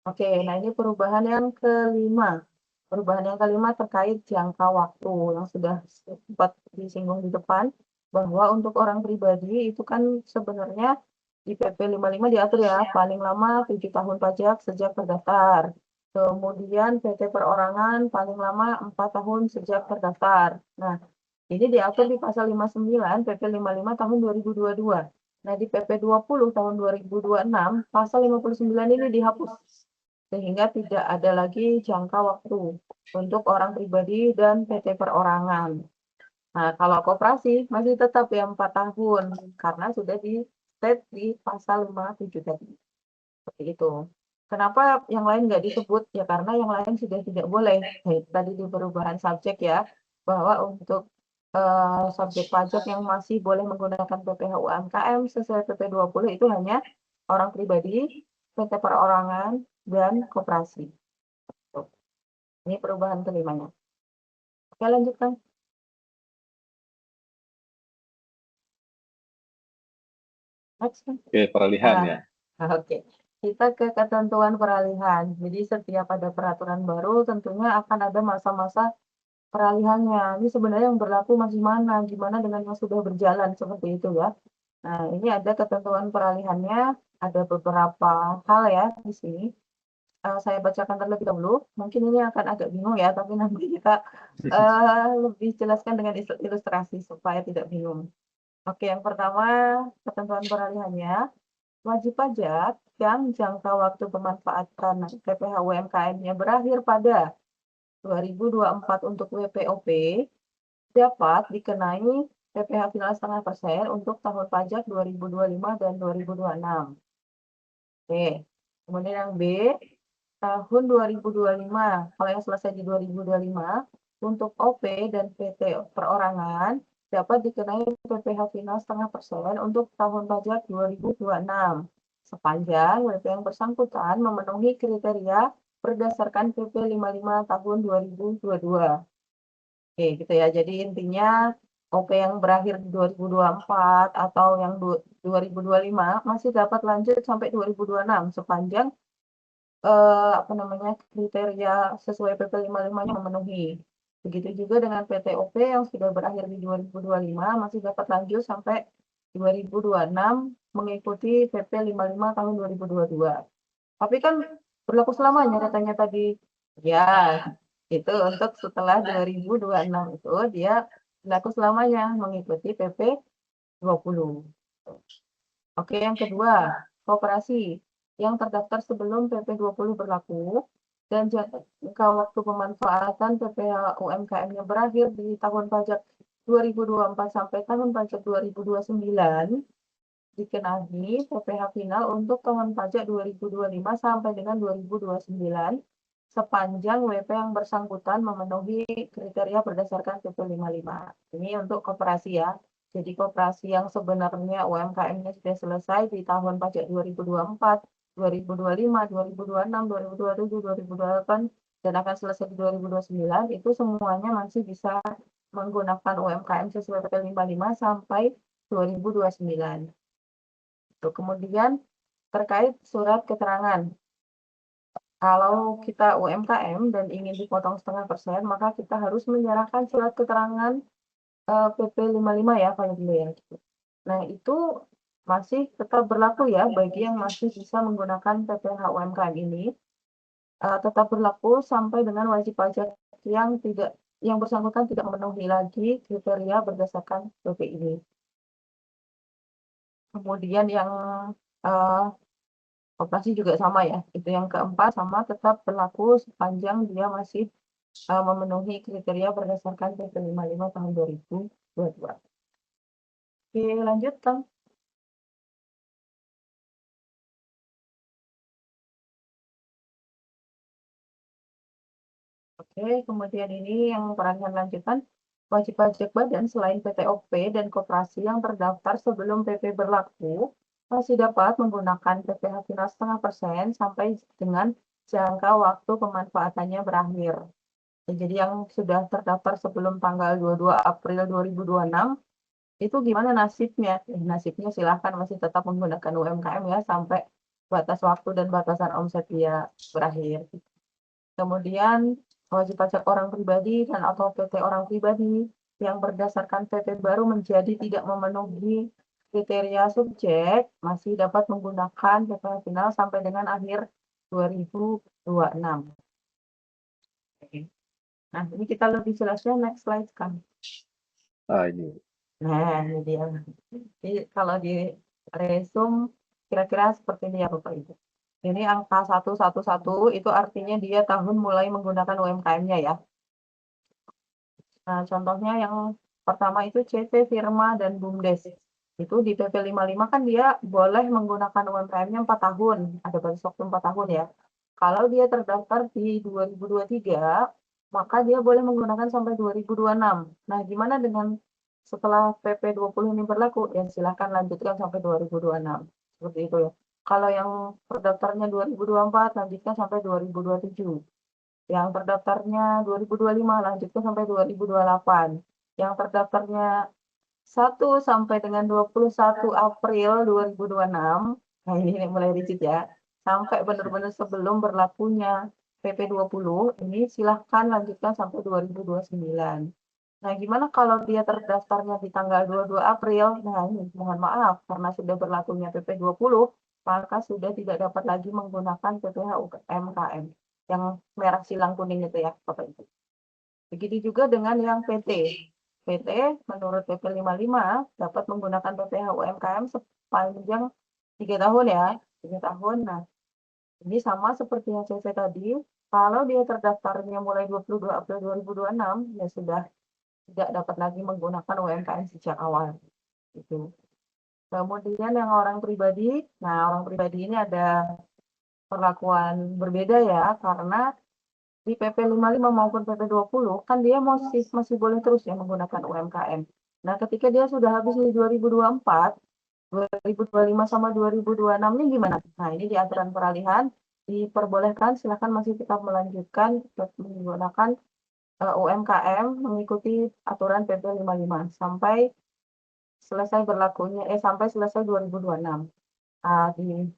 Speaker 1: Oke, nah ini perubahan yang kelima. Perubahan yang kelima terkait jangka waktu yang sudah sempat disinggung di depan, bahwa untuk orang pribadi itu kan sebenarnya di PP 55 diatur ya, paling lama 7 tahun pajak sejak terdaftar. Kemudian PT perorangan paling lama 4 tahun sejak terdaftar. Nah, ini diatur di pasal 59 PP 55 tahun 2022. Nah, di PP 20 tahun 2026, pasal 59 ini dihapus sehingga tidak ada lagi jangka waktu untuk orang pribadi dan PT perorangan. Nah, kalau koperasi masih tetap ya 4 tahun karena sudah di set di pasal 57 tadi. Seperti itu. Kenapa yang lain nggak disebut? Ya karena yang lain sudah tidak boleh. Tadi di perubahan subjek ya, bahwa untuk subjek pajak yang masih boleh menggunakan PPh UMKM sesuai PP 20 itu hanya orang pribadi, PT perorangan, dan koperasi. Ini perubahan kelimanya. Oke, lanjutkan. Next.
Speaker 2: Oke, peralihan ya.
Speaker 1: Oke. Kita ke ketentuan peralihan. Jadi setiap ada peraturan baru tentunya akan ada masa-masa peralihannya. Ini sebenarnya yang berlaku masih mana, gimana dengan yang sudah berjalan seperti itu ya. Nah, ini ada ketentuan peralihannya, ada beberapa hal ya di sini. Saya bacakan terlebih dahulu. Mungkin ini akan agak bingung ya, tapi nanti kita lebih jelaskan dengan ilustrasi supaya tidak bingung. Oke, yang pertama ketentuan peralihannya, wajib pajak yang jangka waktu pemanfaatan PPh UMKM-nya berakhir pada 2024 untuk WPOP dapat dikenai PPh final setengah persen untuk tahun pajak 2025 dan 2026. Oke, kemudian yang B, tahun 2025, kalau yang selesai di 2025, untuk OP dan PT perorangan dapat dikenai PPh final setengah persen untuk tahun pajak 2026 sepanjang WP yang bersangkutan memenuhi kriteria berdasarkan PP 55 tahun 2022. Oke, gitu ya. Jadi intinya OP yang berakhir di 2024 atau yang 2025 masih dapat lanjut sampai 2026 sepanjang apa namanya kriteria sesuai PP 55-nya memenuhi. Begitu juga dengan PTOP yang sudah berakhir di 2025 masih dapat lanjut sampai 2026 mengikuti PP 55 tahun 2022. Tapi kan berlaku selamanya katanya tadi. Ya, itu untuk setelah 2026 itu dia berlaku selamanya mengikuti PP 20. Oke, yang kedua, koperasi yang terdaftar sebelum PP 20 berlaku dan jangka waktu pemanfaatan PPh UMKM-nya berakhir di tahun pajak 2024 sampai tahun pajak 2029 dikenai PPh final untuk tahun pajak 2025 sampai dengan 2029 sepanjang WP yang bersangkutan memenuhi kriteria berdasarkan PP 55. Ini untuk koperasi ya. Jadi koperasi yang sebenarnya UMKM-nya sudah selesai di tahun pajak 2024, 2025, 2026, 2027, 2028, dan akan selesai di 2029, itu semuanya masih bisa menggunakan UMKM sesuai PP 55 sampai 2029. Kemudian terkait surat keterangan. Kalau kita UMKM dan ingin dipotong 0,5%, maka kita harus menyerahkan surat keterangan PP 55 ya, kalau dulu ya. Nah, itu masih tetap berlaku ya bagi yang masih bisa menggunakan PPh UMKM ini. Tetap berlaku sampai dengan wajib pajak yang bersangkutan tidak memenuhi lagi kriteria berdasarkan PP ini. Kemudian yang operasi juga sama ya. Itu yang keempat sama tetap berlaku sepanjang dia masih memenuhi kriteria berdasarkan PP 55 tahun 2022. Oke, lanjutkan. Oke, kemudian ini yang peralihan lanjutan, wajib pajak badan selain PTOP dan koperasi yang terdaftar sebelum PP berlaku, masih dapat menggunakan PPh final 0,5% sampai dengan jangka waktu pemanfaatannya berakhir. Jadi yang sudah terdaftar sebelum tanggal 22 April 2026, itu gimana nasibnya? Nasibnya silahkan masih tetap menggunakan UMKM ya, sampai batas waktu dan batasan omset dia berakhir. Kemudian wajib pajak orang pribadi dan atau PT orang pribadi yang berdasarkan PP baru menjadi tidak memenuhi kriteria subjek masih dapat menggunakan PPh final sampai dengan akhir 2026. Nah, ini kita lebih jelasnya next slide kan.
Speaker 2: Ini.
Speaker 1: Nah, ini dia. Jadi kalau di resume kira-kira seperti ini ya Bapak Ibu. Ini angka 111 itu artinya dia tahun mulai menggunakan UMKM-nya ya. Nah, contohnya yang pertama itu CT, Firma, dan BUMDes. Itu di PP 55 kan dia boleh menggunakan UMKM-nya 4 tahun. Ada batas waktu 4 tahun ya. Kalau dia terdaftar di 2023, maka dia boleh menggunakan sampai 2026. Nah, gimana dengan setelah PP 20 ini berlaku? Ya silakan lanjutkan sampai 2026. Seperti itu ya. Kalau yang terdaftarnya 2024, lanjutkan sampai 2027. Yang terdaftarnya 2025, lanjutkan sampai 2028. Yang terdaftarnya 1 sampai dengan 21 April 2026, nah ini mulai rigid ya, sampai benar-benar sebelum berlakunya PP 20, ini silahkan lanjutkan sampai 2029. Nah, gimana kalau dia terdaftarnya di tanggal 22 April? Nah, ini mohon maaf, karena sudah berlakunya PP 20, maka sudah tidak dapat lagi menggunakan PPh UMKM yang merah silang kuning itu ya, Bapak Ibu. Begitu juga dengan yang PT. PT menurut PP 55 dapat menggunakan PPh UMKM sepanjang 3 tahun ya, 3 tahun. Nah, ini sama seperti yang saya tadi, kalau dia terdaftarnya mulai 22 April 2026, ya sudah tidak dapat lagi menggunakan UMKM sejak awal. Gitu. Kemudian yang orang pribadi, nah orang pribadi ini ada perlakuan berbeda ya, karena di PP 55 maupun PP 20 kan dia masih boleh terus ya menggunakan UMKM. Nah, ketika dia sudah habis di 2024, 2025 sama 2026 ini gimana? Nah, ini di aturan peralihan diperbolehkan, silakan masih tetap melanjutkan menggunakan UMKM mengikuti aturan PP 55 sampai selesai berlakunya sampai selesai 2026. Di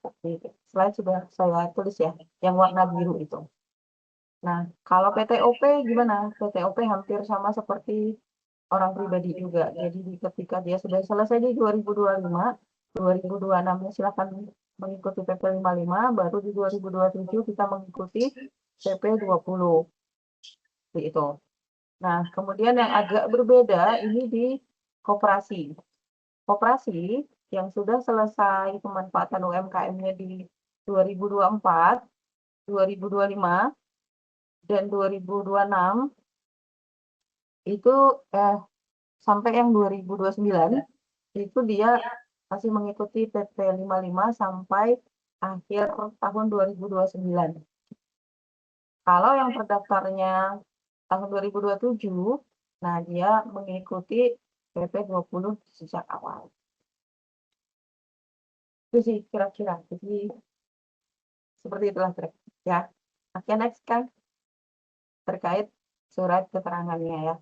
Speaker 1: slide sudah saya tulis ya, yang warna biru itu. Nah, kalau PTOP gimana? PTOP hampir sama seperti orang pribadi juga. Jadi ketika dia sudah selesai di 2025, 2026 silakan mengikuti PP 55, baru di 2027 kita mengikuti PP 20. Itu. Nah, kemudian yang agak berbeda ini di koperasi. Koperasi yang sudah selesai pemanfaatan UMKM-nya di 2024, 2025, dan 2026 itu sampai yang 2029 itu dia masih mengikuti PP 55 sampai akhir tahun 2029. Kalau yang terdaftarnya tahun 2027, nah dia mengikuti PP 20 sejak awal. Itu sih kira-kira. Jadi seperti itulah kira-kira ya. Oke, next kan terkait surat keterangannya ya.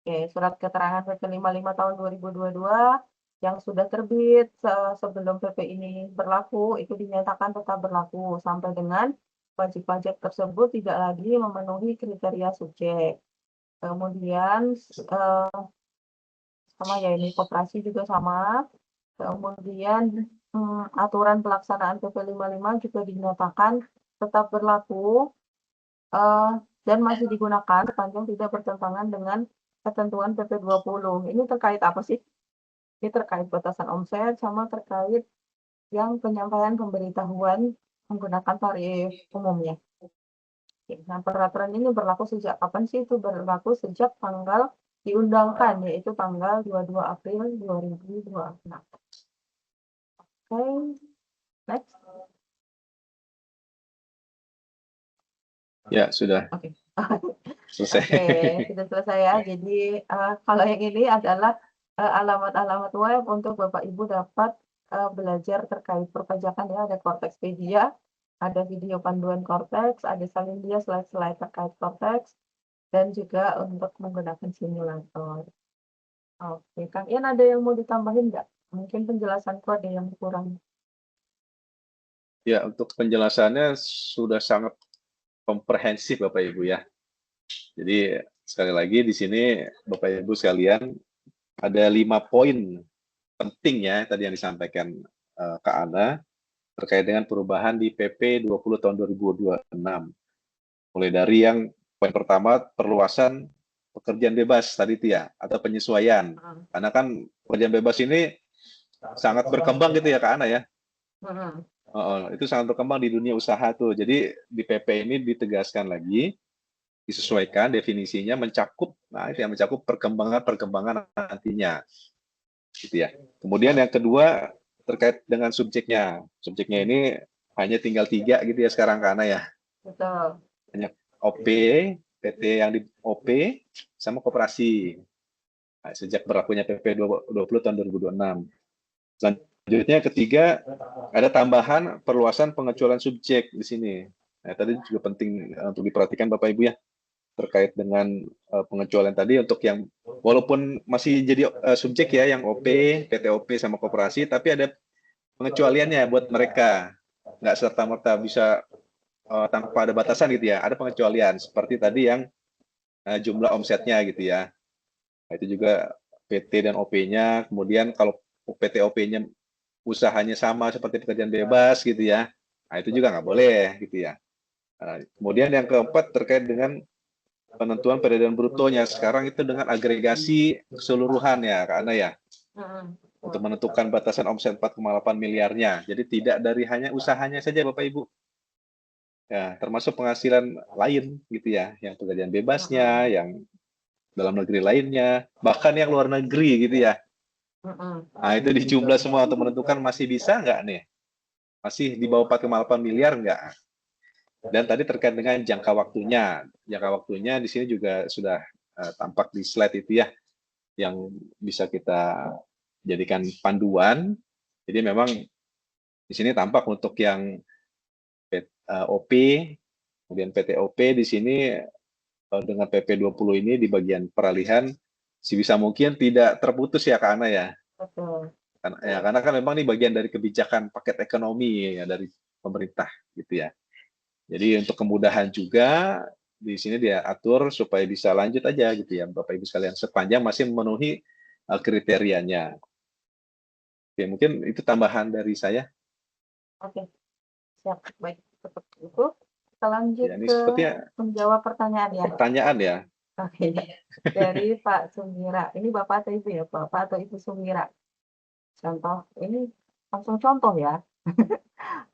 Speaker 1: Oke, surat keterangan PP 55 tahun 2022 yang sudah terbit sebelum PP ini berlaku itu dinyatakan tetap berlaku sampai dengan wajib pajak tersebut tidak lagi memenuhi kriteria subjek. Kemudian sama ya ini koperasi juga sama. Kemudian aturan pelaksanaan PP 55 juga dinyatakan tetap berlaku dan masih digunakan sepanjang tidak bertentangan dengan ketentuan PP 20. Ini terkait apa sih? Ini terkait batasan omset sama terkait yang penyampaian pemberitahuan menggunakan tarif umumnya. Nah, peraturan ini berlaku sejak kapan sih? Itu berlaku sejak tanggal diundangkan, yaitu tanggal 22 April 2026. Oke, next.
Speaker 2: Ya, sudah
Speaker 1: Oke.
Speaker 2: selesai.
Speaker 1: Oke, sudah selesai ya. Jadi kalau yang ini adalah alamat-alamat web untuk Bapak Ibu dapat belajar terkait perpajakan ya. Ada Cortexpedia, ada video panduan Cortex, ada Salindia slide-slide terkait Cortex, dan juga untuk menggunakan simulator. Oke, Kang Ian ada yang mau ditambahin nggak? Mungkin penjelasanku ada yang kurang.
Speaker 2: Ya, untuk penjelasannya sudah sangat komprehensif Bapak Ibu ya. Jadi sekali lagi di sini Bapak Ibu sekalian ada 5 poin penting ya tadi yang disampaikan Kak Ana terkait dengan perubahan di PP 20 tahun 2026. Mulai dari yang poin pertama perluasan pekerjaan bebas tadi itu ya atau penyesuaian. Karena kan pekerjaan bebas ini sangat berkembang gitu ya Kak Ana ya. Itu sangat berkembang di dunia usaha tuh. Jadi di PP ini ditegaskan lagi, disesuaikan definisinya mencakup, nah itu yang mencakup perkembangan nantinya, gitu ya. Kemudian yang kedua terkait dengan subjeknya. Subjeknya ini hanya tinggal 3 gitu ya sekarang karena ya.
Speaker 1: Betul.
Speaker 2: Hanya OP, PT yang di OP sama koperasi. Nah, sejak berlakunya PP 20 tahun 2026. Selanjutnya ketiga ada tambahan perluasan pengecualian subjek di sini. Nah, tadi juga penting untuk diperhatikan Bapak Ibu ya terkait dengan pengecualian tadi untuk yang walaupun masih jadi subjek ya yang OP, PTOP sama koperasi, tapi ada pengecualiannya buat mereka nggak serta merta bisa tanpa ada batasan gitu ya. Ada pengecualian seperti tadi yang jumlah omsetnya gitu ya. Nah, itu juga PT dan OP-nya. Kemudian kalau PT OP-nya usahanya sama seperti pekerjaan bebas gitu ya. Nah, itu juga nggak boleh gitu ya. Nah, kemudian yang keempat terkait dengan penentuan peredaran brutonya. Sekarang itu dengan agregasi keseluruhan ya, karena ya. Untuk menentukan batasan omset 4,8 miliarnya. Jadi tidak dari hanya usahanya saja Bapak Ibu. Ya, termasuk penghasilan lain gitu ya, yang pekerjaan bebasnya, yang dalam negeri lainnya, bahkan yang luar negeri gitu ya. Nah, itu dijumlah semua untuk menentukan masih bisa nggak nih? Masih di bawah 4,8 miliar nggak? Dan tadi terkait dengan jangka waktunya. Jangka waktunya di sini juga sudah tampak di slide itu ya, yang bisa kita jadikan panduan. Jadi memang di sini tampak untuk yang OP, kemudian PTOP di sini dengan PP 20 ini di bagian peralihan sebisa mungkin tidak terputus ya Kak Ana ya.
Speaker 1: Betul.
Speaker 2: Karena kan memang ini bagian dari kebijakan paket ekonomi ya dari pemerintah gitu ya. Jadi untuk kemudahan juga di sini dia atur supaya bisa lanjut aja gitu ya Bapak Ibu sekalian sepanjang masih memenuhi kriterianya. Oke, mungkin itu tambahan dari saya.
Speaker 1: Oke, siap. Baik, seperti itu. Kita lanjut
Speaker 2: Ya, ini
Speaker 1: ke
Speaker 2: sepertinya
Speaker 1: menjawab pertanyaan ya.
Speaker 2: pertanyaan ya.
Speaker 1: Oke, dari Pak Sumira. Ini Bapak atau Ibu ya? Bapak atau Ibu Sumira? Contoh, ini langsung contoh ya.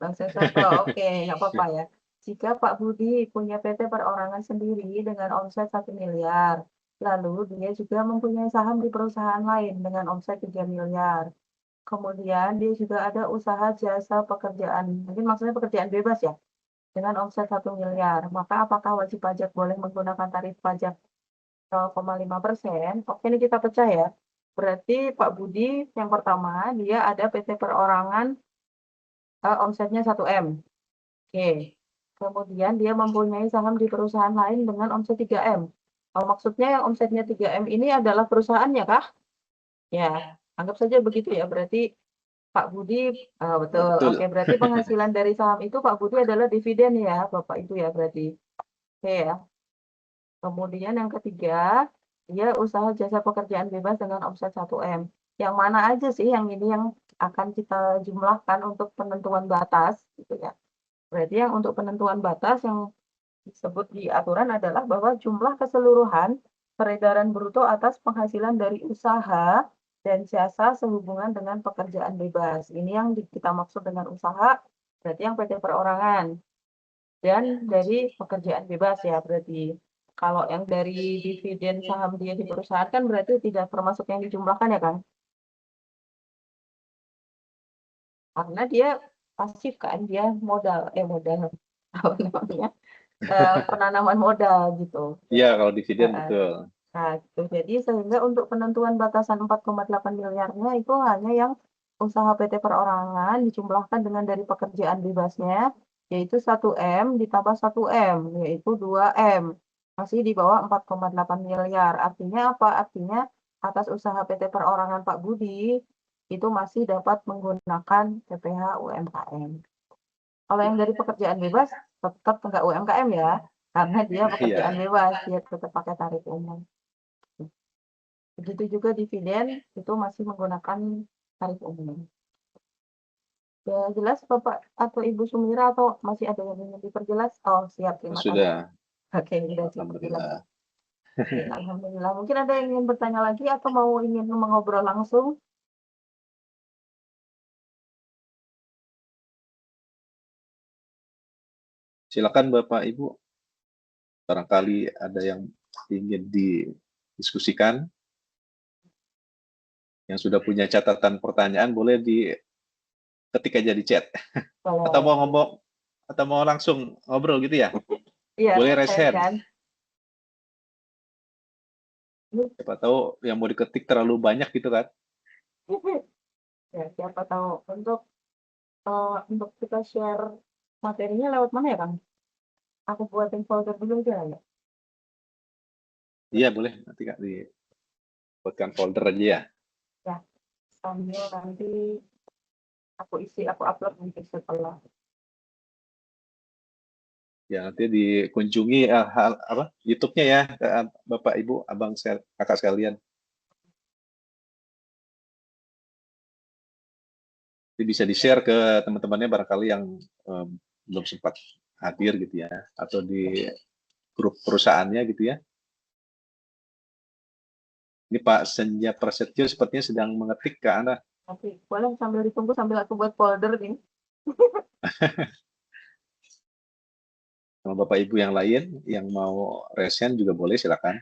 Speaker 1: Langsung contoh, oke, nggak apa-apa ya. Jika Pak Budi punya PT perorangan sendiri dengan omset 1 miliar, lalu dia juga mempunyai saham di perusahaan lain dengan omset 3 miliar. Kemudian dia juga ada usaha jasa pekerjaan, mungkin maksudnya pekerjaan bebas ya. dengan omset 1 miliar. Maka apakah wajib pajak boleh menggunakan tarif pajak 0,5%? Oke, ini kita pecah ya. Berarti Pak Budi yang pertama, dia ada PT perorangan omsetnya 1 M. Oke. Kemudian dia mempunyai saham di perusahaan lain dengan omset 3 M. Oh, maksudnya yang omsetnya 3 M ini adalah perusahaannya kah? Ya, anggap saja begitu ya. Berarti Pak Budi, betul.
Speaker 2: Betul.
Speaker 1: Oke, berarti penghasilan dari saham itu Pak Budi adalah dividen ya, Bapak itu ya berarti. Oke ya. Kemudian yang ketiga, dia usaha jasa pekerjaan bebas dengan omset 1 M. Yang mana aja sih yang ini yang akan kita jumlahkan untuk penentuan batas gitu ya. Berarti yang untuk penentuan batas yang disebut di aturan adalah bahwa jumlah keseluruhan peredaran bruto atas penghasilan dari usaha dan jasa sehubungan dengan pekerjaan bebas. Ini yang kita maksud dengan usaha, berarti yang PT perorangan. Dan dari pekerjaan bebas ya berarti. Kalau yang dari dividen saham dia di perusahaan kan berarti tidak termasuk yang dijumlahkan ya kan? Karena dia pasif kan, dia modal, apa namanya, penanaman modal gitu.
Speaker 2: Iya, kalau dividen
Speaker 1: Heeh.
Speaker 2: betul.
Speaker 1: Nah, gitu. Jadi sehingga untuk penentuan batasan 4,8 miliarnya itu hanya yang usaha PT perorangan dijumlahkan dengan dari pekerjaan bebasnya, yaitu 1 M ditambah 1 M, yaitu 2 M. Masih di bawah 4,8 miliar. Artinya apa? Artinya atas usaha PT perorangan Pak Budi, itu masih dapat menggunakan PPh UMKM. Kalau yang dari pekerjaan bebas, tetap enggak UMKM ya, karena dia pekerjaan
Speaker 2: Iya.
Speaker 1: bebas, dia tetap pakai tarif umum. Begitu juga dividen itu masih menggunakan tarif umum. Ya, jelas Bapak atau Ibu Sumira atau masih ada yang ingin diperjelas? Oh, siap, terima kasih.
Speaker 2: Sudah.
Speaker 1: Oke, sudah cukup jelas.
Speaker 2: Alhamdulillah.
Speaker 1: Oke, alhamdulillah. Mungkin ada yang ingin bertanya lagi atau mau ingin mengobrol langsung?
Speaker 2: Silakan Bapak Ibu, barangkali ada yang ingin didiskusikan, yang sudah punya catatan pertanyaan boleh diketik aja di chat. Atau
Speaker 1: Boleh.
Speaker 2: mau ngomong, atau mau langsung ngobrol gitu ya?
Speaker 1: Iya,
Speaker 2: Boleh raise
Speaker 1: saya
Speaker 2: hand.
Speaker 1: kan.
Speaker 2: Siapa tahu yang mau diketik terlalu banyak gitu kan?
Speaker 1: Ya, siapa tahu untuk kita share materinya lewat mana ya, Kang? Aku buatin folder dulu aja ya.
Speaker 2: Iya boleh, nanti Kak dibuatkan folder aja ya.
Speaker 1: Ya, sambil nanti aku upload nanti setelah.
Speaker 2: Ya nanti dikunjungi YouTube-nya ya, Bapak Ibu, Abang Kakak sekalian. Jadi bisa di-share ke teman-temannya barangkali yang belum sempat hadir gitu ya, atau di grup perusahaannya gitu ya. Ini Pak Senja Prasetyo sepertinya sedang mengetik ke Anda.
Speaker 1: Nanti boleh sambil ditunggu sambil aku buat folder nih.
Speaker 2: Sama Bapak Ibu yang lain yang mau resen juga boleh, silakan.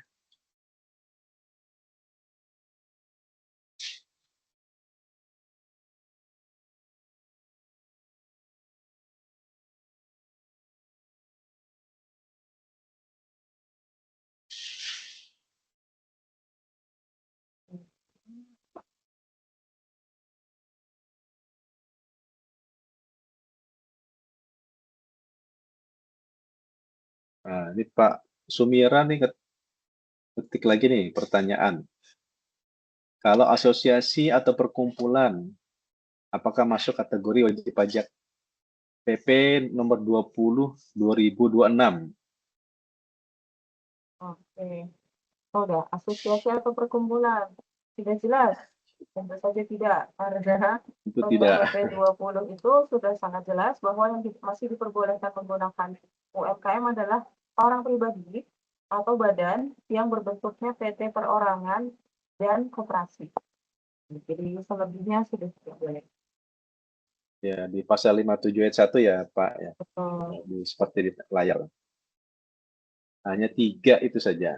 Speaker 2: Nah, ini Pak Sumira nih ketik lagi nih pertanyaan. Kalau asosiasi atau perkumpulan, apakah masuk kategori wajib pajak PP nomor 20 2026?
Speaker 1: Oke. Oh, udah asosiasi atau perkumpulan. Tidak jelas. Tentu saja tidak. Karena
Speaker 2: Itu
Speaker 1: untuk
Speaker 2: tidak.
Speaker 1: PP 20 itu sudah sangat jelas bahwa yang masih diperbolehkan menggunakan UMKM adalah orang pribadi atau badan yang berbentuknya PT perorangan dan koperasi. Jadi selebihnya sudah tidak boleh.
Speaker 2: Ya, di pasal 57 ayat 1 ya, Pak ya.
Speaker 1: Betul.
Speaker 2: Seperti di layar. Hanya 3 itu saja.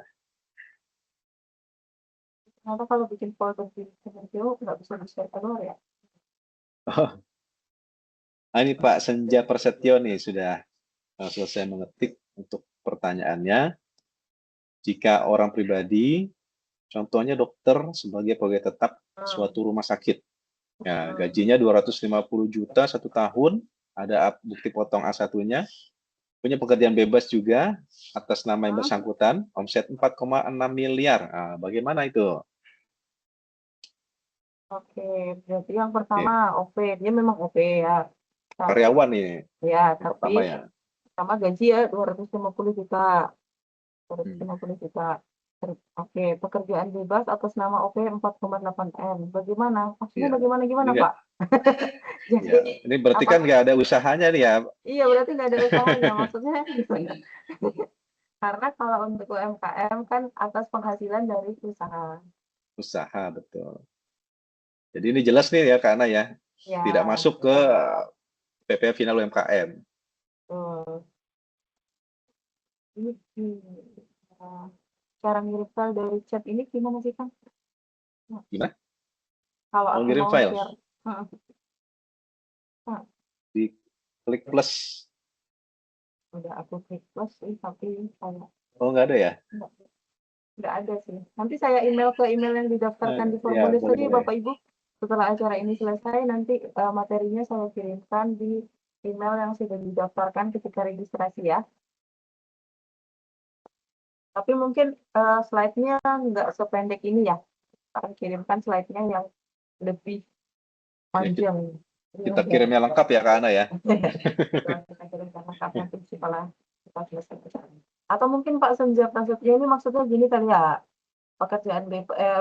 Speaker 1: Ternyata kalau bikin folder di Kemenkeu nggak bisa di-share keluar ya.
Speaker 2: Oh, ini Pak Senja Prasetyo nih sudah selesai mengetik untuk pertanyaannya. Jika orang pribadi, contohnya dokter sebagai pegawai tetap suatu rumah sakit. Ya, gajinya 250 juta 1 tahun, ada bukti potong A1-nya, punya pekerjaan bebas juga atas nama yang bersangkutan, omset 4,6 miliar. Nah, bagaimana itu?
Speaker 1: Oke, berarti yang pertama OP, dia memang OP ya.
Speaker 2: Karyawan nih,
Speaker 1: Ya,
Speaker 2: yang pertama
Speaker 1: tapi
Speaker 2: ya.
Speaker 1: sama gaji ya 250 juta. 250 juta. Oke, pekerjaan bebas atas nama OP 4,8 M. Bagaimana? Maksudnya
Speaker 2: Iya.
Speaker 1: bagaimana gimana,
Speaker 2: Ini
Speaker 1: Pak? Jadi,
Speaker 2: ya, ini berarti kan
Speaker 1: apa?
Speaker 2: nggak ada usahanya nih ya,
Speaker 1: Iya, berarti nggak ada usahanya. Maksudnya gimana? Karena kalau untuk UMKM kan atas penghasilan dari usaha.
Speaker 2: usaha betul. Jadi ini jelas nih ya karena ya
Speaker 1: Ya,
Speaker 2: tidak masuk ke PPh final UMKM.
Speaker 1: betul. Ini cara ngirim file dari chat ini gimana sih, Kang?
Speaker 2: Gimana?
Speaker 1: Kalau
Speaker 2: Mau
Speaker 1: aku
Speaker 2: ngirim
Speaker 1: mau
Speaker 2: file
Speaker 1: share, heeh, Kak,
Speaker 2: di klik plus.
Speaker 1: udah aku klik plus sih, tapi kayak
Speaker 2: Oh nggak ada ya?
Speaker 1: nggak, nggak ada sih. Nanti saya email ke email yang didaftarkan di
Speaker 2: Ya
Speaker 1: formulir
Speaker 2: boleh
Speaker 1: tadi,
Speaker 2: boleh.
Speaker 1: Bapak Ibu. Setelah acara ini selesai, nanti materinya saya kirimkan di email yang sudah didaftarkan ketika registrasi ya. Tapi mungkin slide-nya nggak sependek ini ya. Akan kirimkan slide-nya yang lebih
Speaker 2: Ya,
Speaker 1: panjang.
Speaker 2: kita kirimnya lengkap ya ke Ana ya.
Speaker 1: Kita kirimkan lengkap nanti setelah kita selesai acara. Atau mungkin Pak Senja Prasetyo ini maksudnya gini kali ya,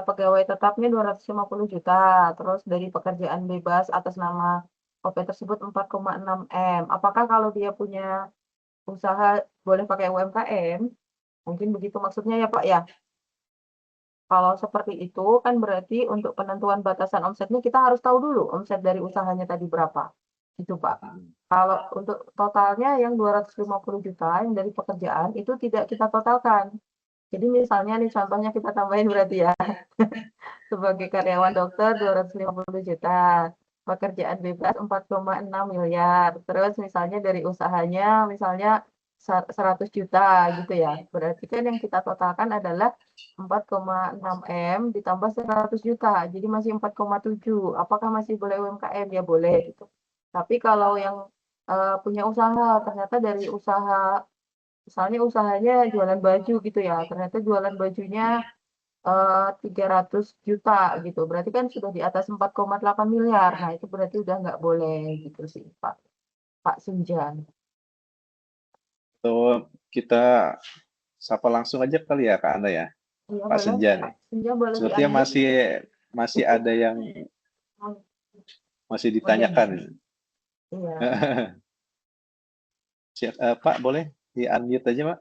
Speaker 1: pegawai tetapnya 250 juta, terus dari pekerjaan bebas atas nama OP tersebut 4,6 M. Apakah kalau dia punya usaha boleh pakai UMKM? Mungkin begitu maksudnya ya Pak ya. Kalau seperti itu kan berarti untuk penentuan batasan omsetnya kita harus tahu dulu omset dari usahanya tadi berapa. Itu Pak. Kalau untuk totalnya yang 250 juta yang dari pekerjaan itu tidak kita totalkan. Jadi misalnya nih contohnya kita tambahin berarti ya. Sebagai karyawan dokter 250 juta, pekerjaan bebas 4,6 miliar. Terus misalnya dari usahanya misalnya 100 juta gitu ya. Berarti kan yang kita totalkan adalah 4,6 M ditambah 100 juta. Jadi masih 4,7. Apakah masih boleh UMKM? Ya boleh gitu. Tapi kalau yang punya usaha, ternyata dari usaha, misalnya usahanya jualan baju gitu ya, ternyata jualan bajunya 300 juta gitu. Berarti kan sudah di atas 4,8 miliar. Nah, itu berarti udah nggak boleh gitu sih, Pak. Pak Sunjan.
Speaker 2: Tuh kita sapa langsung aja kali ya Kak Ana ya.
Speaker 1: Iya,
Speaker 2: Pak
Speaker 1: boleh.
Speaker 2: Senja
Speaker 1: Pak
Speaker 2: nih.
Speaker 1: Sunjan boleh
Speaker 2: Sepertinya
Speaker 1: di-unmute.
Speaker 2: masih ada yang masih ditanyakan.
Speaker 1: Iya.
Speaker 2: Pak boleh di unmute aja Pak.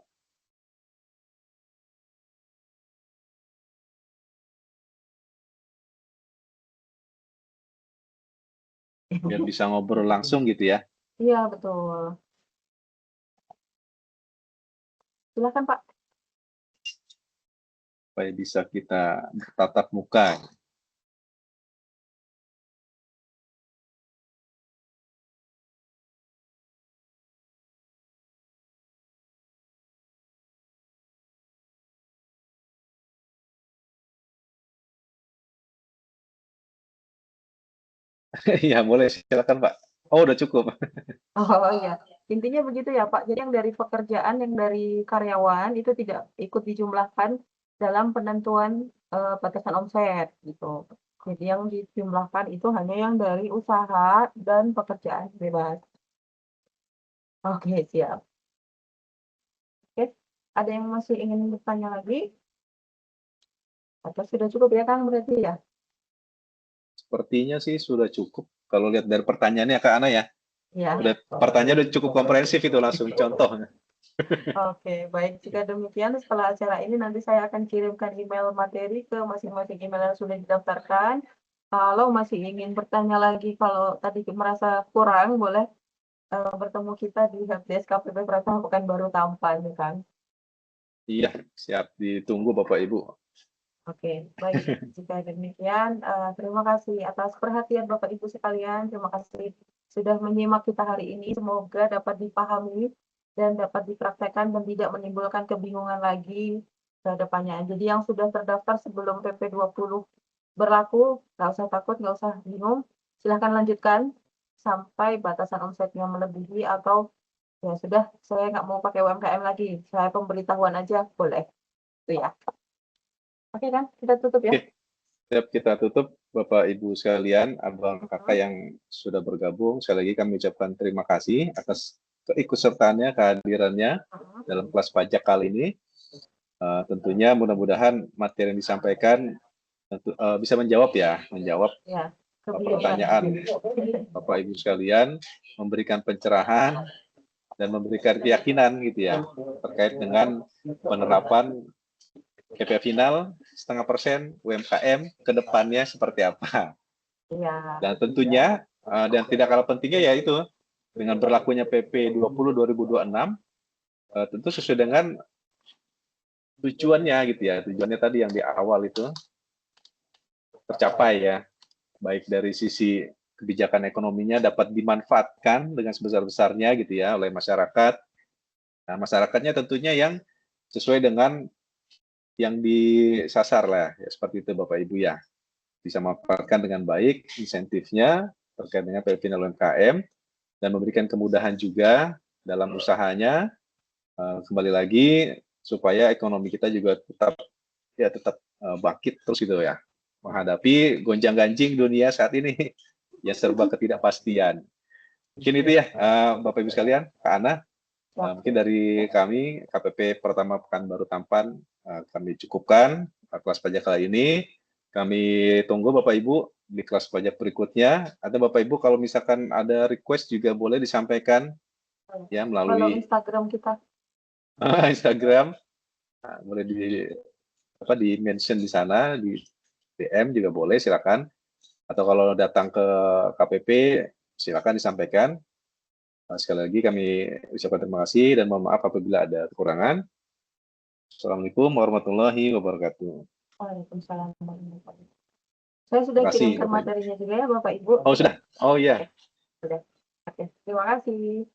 Speaker 2: Biar bisa ngobrol langsung gitu ya.
Speaker 1: Iya, betul. Silakan, Pak.
Speaker 2: Supaya bisa kita bertatap muka. Iya boleh silakan Pak. Oh udah cukup.
Speaker 1: Oh iya, intinya begitu ya Pak. Jadi yang dari pekerjaan, yang dari karyawan itu tidak ikut dijumlahkan dalam penentuan batasan omset gitu. Jadi yang dijumlahkan itu hanya yang dari usaha dan pekerjaan bebas. Oke, siap. Oke, ada yang masih ingin bertanya lagi? Atau sudah cukup ya Kang berarti ya?
Speaker 2: Sepertinya sih sudah cukup. Kalau lihat dari pertanyaannya Kak Ana ya.
Speaker 1: Ya.
Speaker 2: Udah, pertanyaan udah cukup komprehensif itu langsung contoh.
Speaker 1: Oke, baik. Jika demikian, setelah acara ini nanti saya akan kirimkan email materi ke masing-masing email yang sudah didaftarkan. Kalau masih ingin bertanya lagi, kalau tadi merasa kurang, boleh bertemu kita di Helpdesk KPP Pratama Pekanbaru Tampan, ya kan?
Speaker 2: Iya, siap ditunggu Bapak Ibu.
Speaker 1: Oke, baik. Jika demikian, terima kasih atas perhatian Bapak Ibu sekalian. Terima kasih sudah menyimak kita hari ini. Semoga dapat dipahami dan dapat dipraktekkan dan tidak menimbulkan kebingungan lagi ke depannya. Jadi yang sudah terdaftar sebelum PP 20 berlaku, nggak usah takut, nggak usah bingung, silahkan lanjutkan sampai batasan omsetnya melebihi atau ya sudah, saya nggak mau pakai UMKM lagi, saya pemberitahuan aja, boleh. Itu ya. Oke kan, kita tutup ya.
Speaker 2: Oke. Siap, kita tutup Bapak Ibu sekalian, abang kakak yang sudah bergabung. Sekali lagi kami ucapkan terima kasih atas keikutsertaannya, kehadirannya dalam kelas pajak kali ini. Tentunya mudah-mudahan materi yang disampaikan bisa menjawab
Speaker 1: Ya,
Speaker 2: pertanyaan Bapak Ibu sekalian, memberikan pencerahan dan memberikan keyakinan gitu ya terkait dengan penerapan KPI final 0,5% UMKM ke depannya seperti apa.
Speaker 1: ya.
Speaker 2: Dan tentunya dan tidak kalah pentingnya yaitu dengan berlakunya PP 20 2026 tentu sesuai dengan tujuannya gitu ya. Tujuannya tadi yang di awal itu tercapai ya. Baik dari sisi kebijakan ekonominya dapat dimanfaatkan dengan sebesar-besarnya gitu ya oleh masyarakat. Nah, masyarakatnya tentunya yang sesuai dengan yang disasar lah ya, seperti itu Bapak Ibu ya. Bisa memanfaatkan dengan baik insentifnya terkait dengan PPN UMKM dan memberikan kemudahan juga dalam usahanya. Kembali lagi supaya ekonomi kita juga tetap bangkit terus gitu ya menghadapi gonjang-ganjing dunia saat ini yang serba ketidakpastian. Mungkin itu ya Bapak Ibu sekalian, Kak Ana. Mungkin dari kami KPP Pertama Pekanbaru Tampan kami cukupkan kelas pajak kali ini. Kami tunggu Bapak Ibu di kelas pajak berikutnya. Ada Bapak Ibu kalau misalkan ada request juga boleh disampaikan ya
Speaker 1: Follow
Speaker 2: melalui
Speaker 1: Instagram kita.
Speaker 2: Instagram. Nah, boleh di mention di sana, di DM juga boleh, silakan. Atau kalau datang ke KPP silakan disampaikan. Sekali lagi kami ucapkan terima kasih dan mohon maaf apabila ada kekurangan. Assalamualaikum warahmatullahi wabarakatuh.
Speaker 1: Waalaikumsalam warahmatullahi wabarakatuh. Saya sudah
Speaker 2: Terima kasih,
Speaker 1: kirimkan
Speaker 2: Bapak Ibu.
Speaker 1: materinya juga ya Bapak Ibu.
Speaker 2: Oh sudah? Oh iya.
Speaker 1: Sudah. Oke, terima kasih.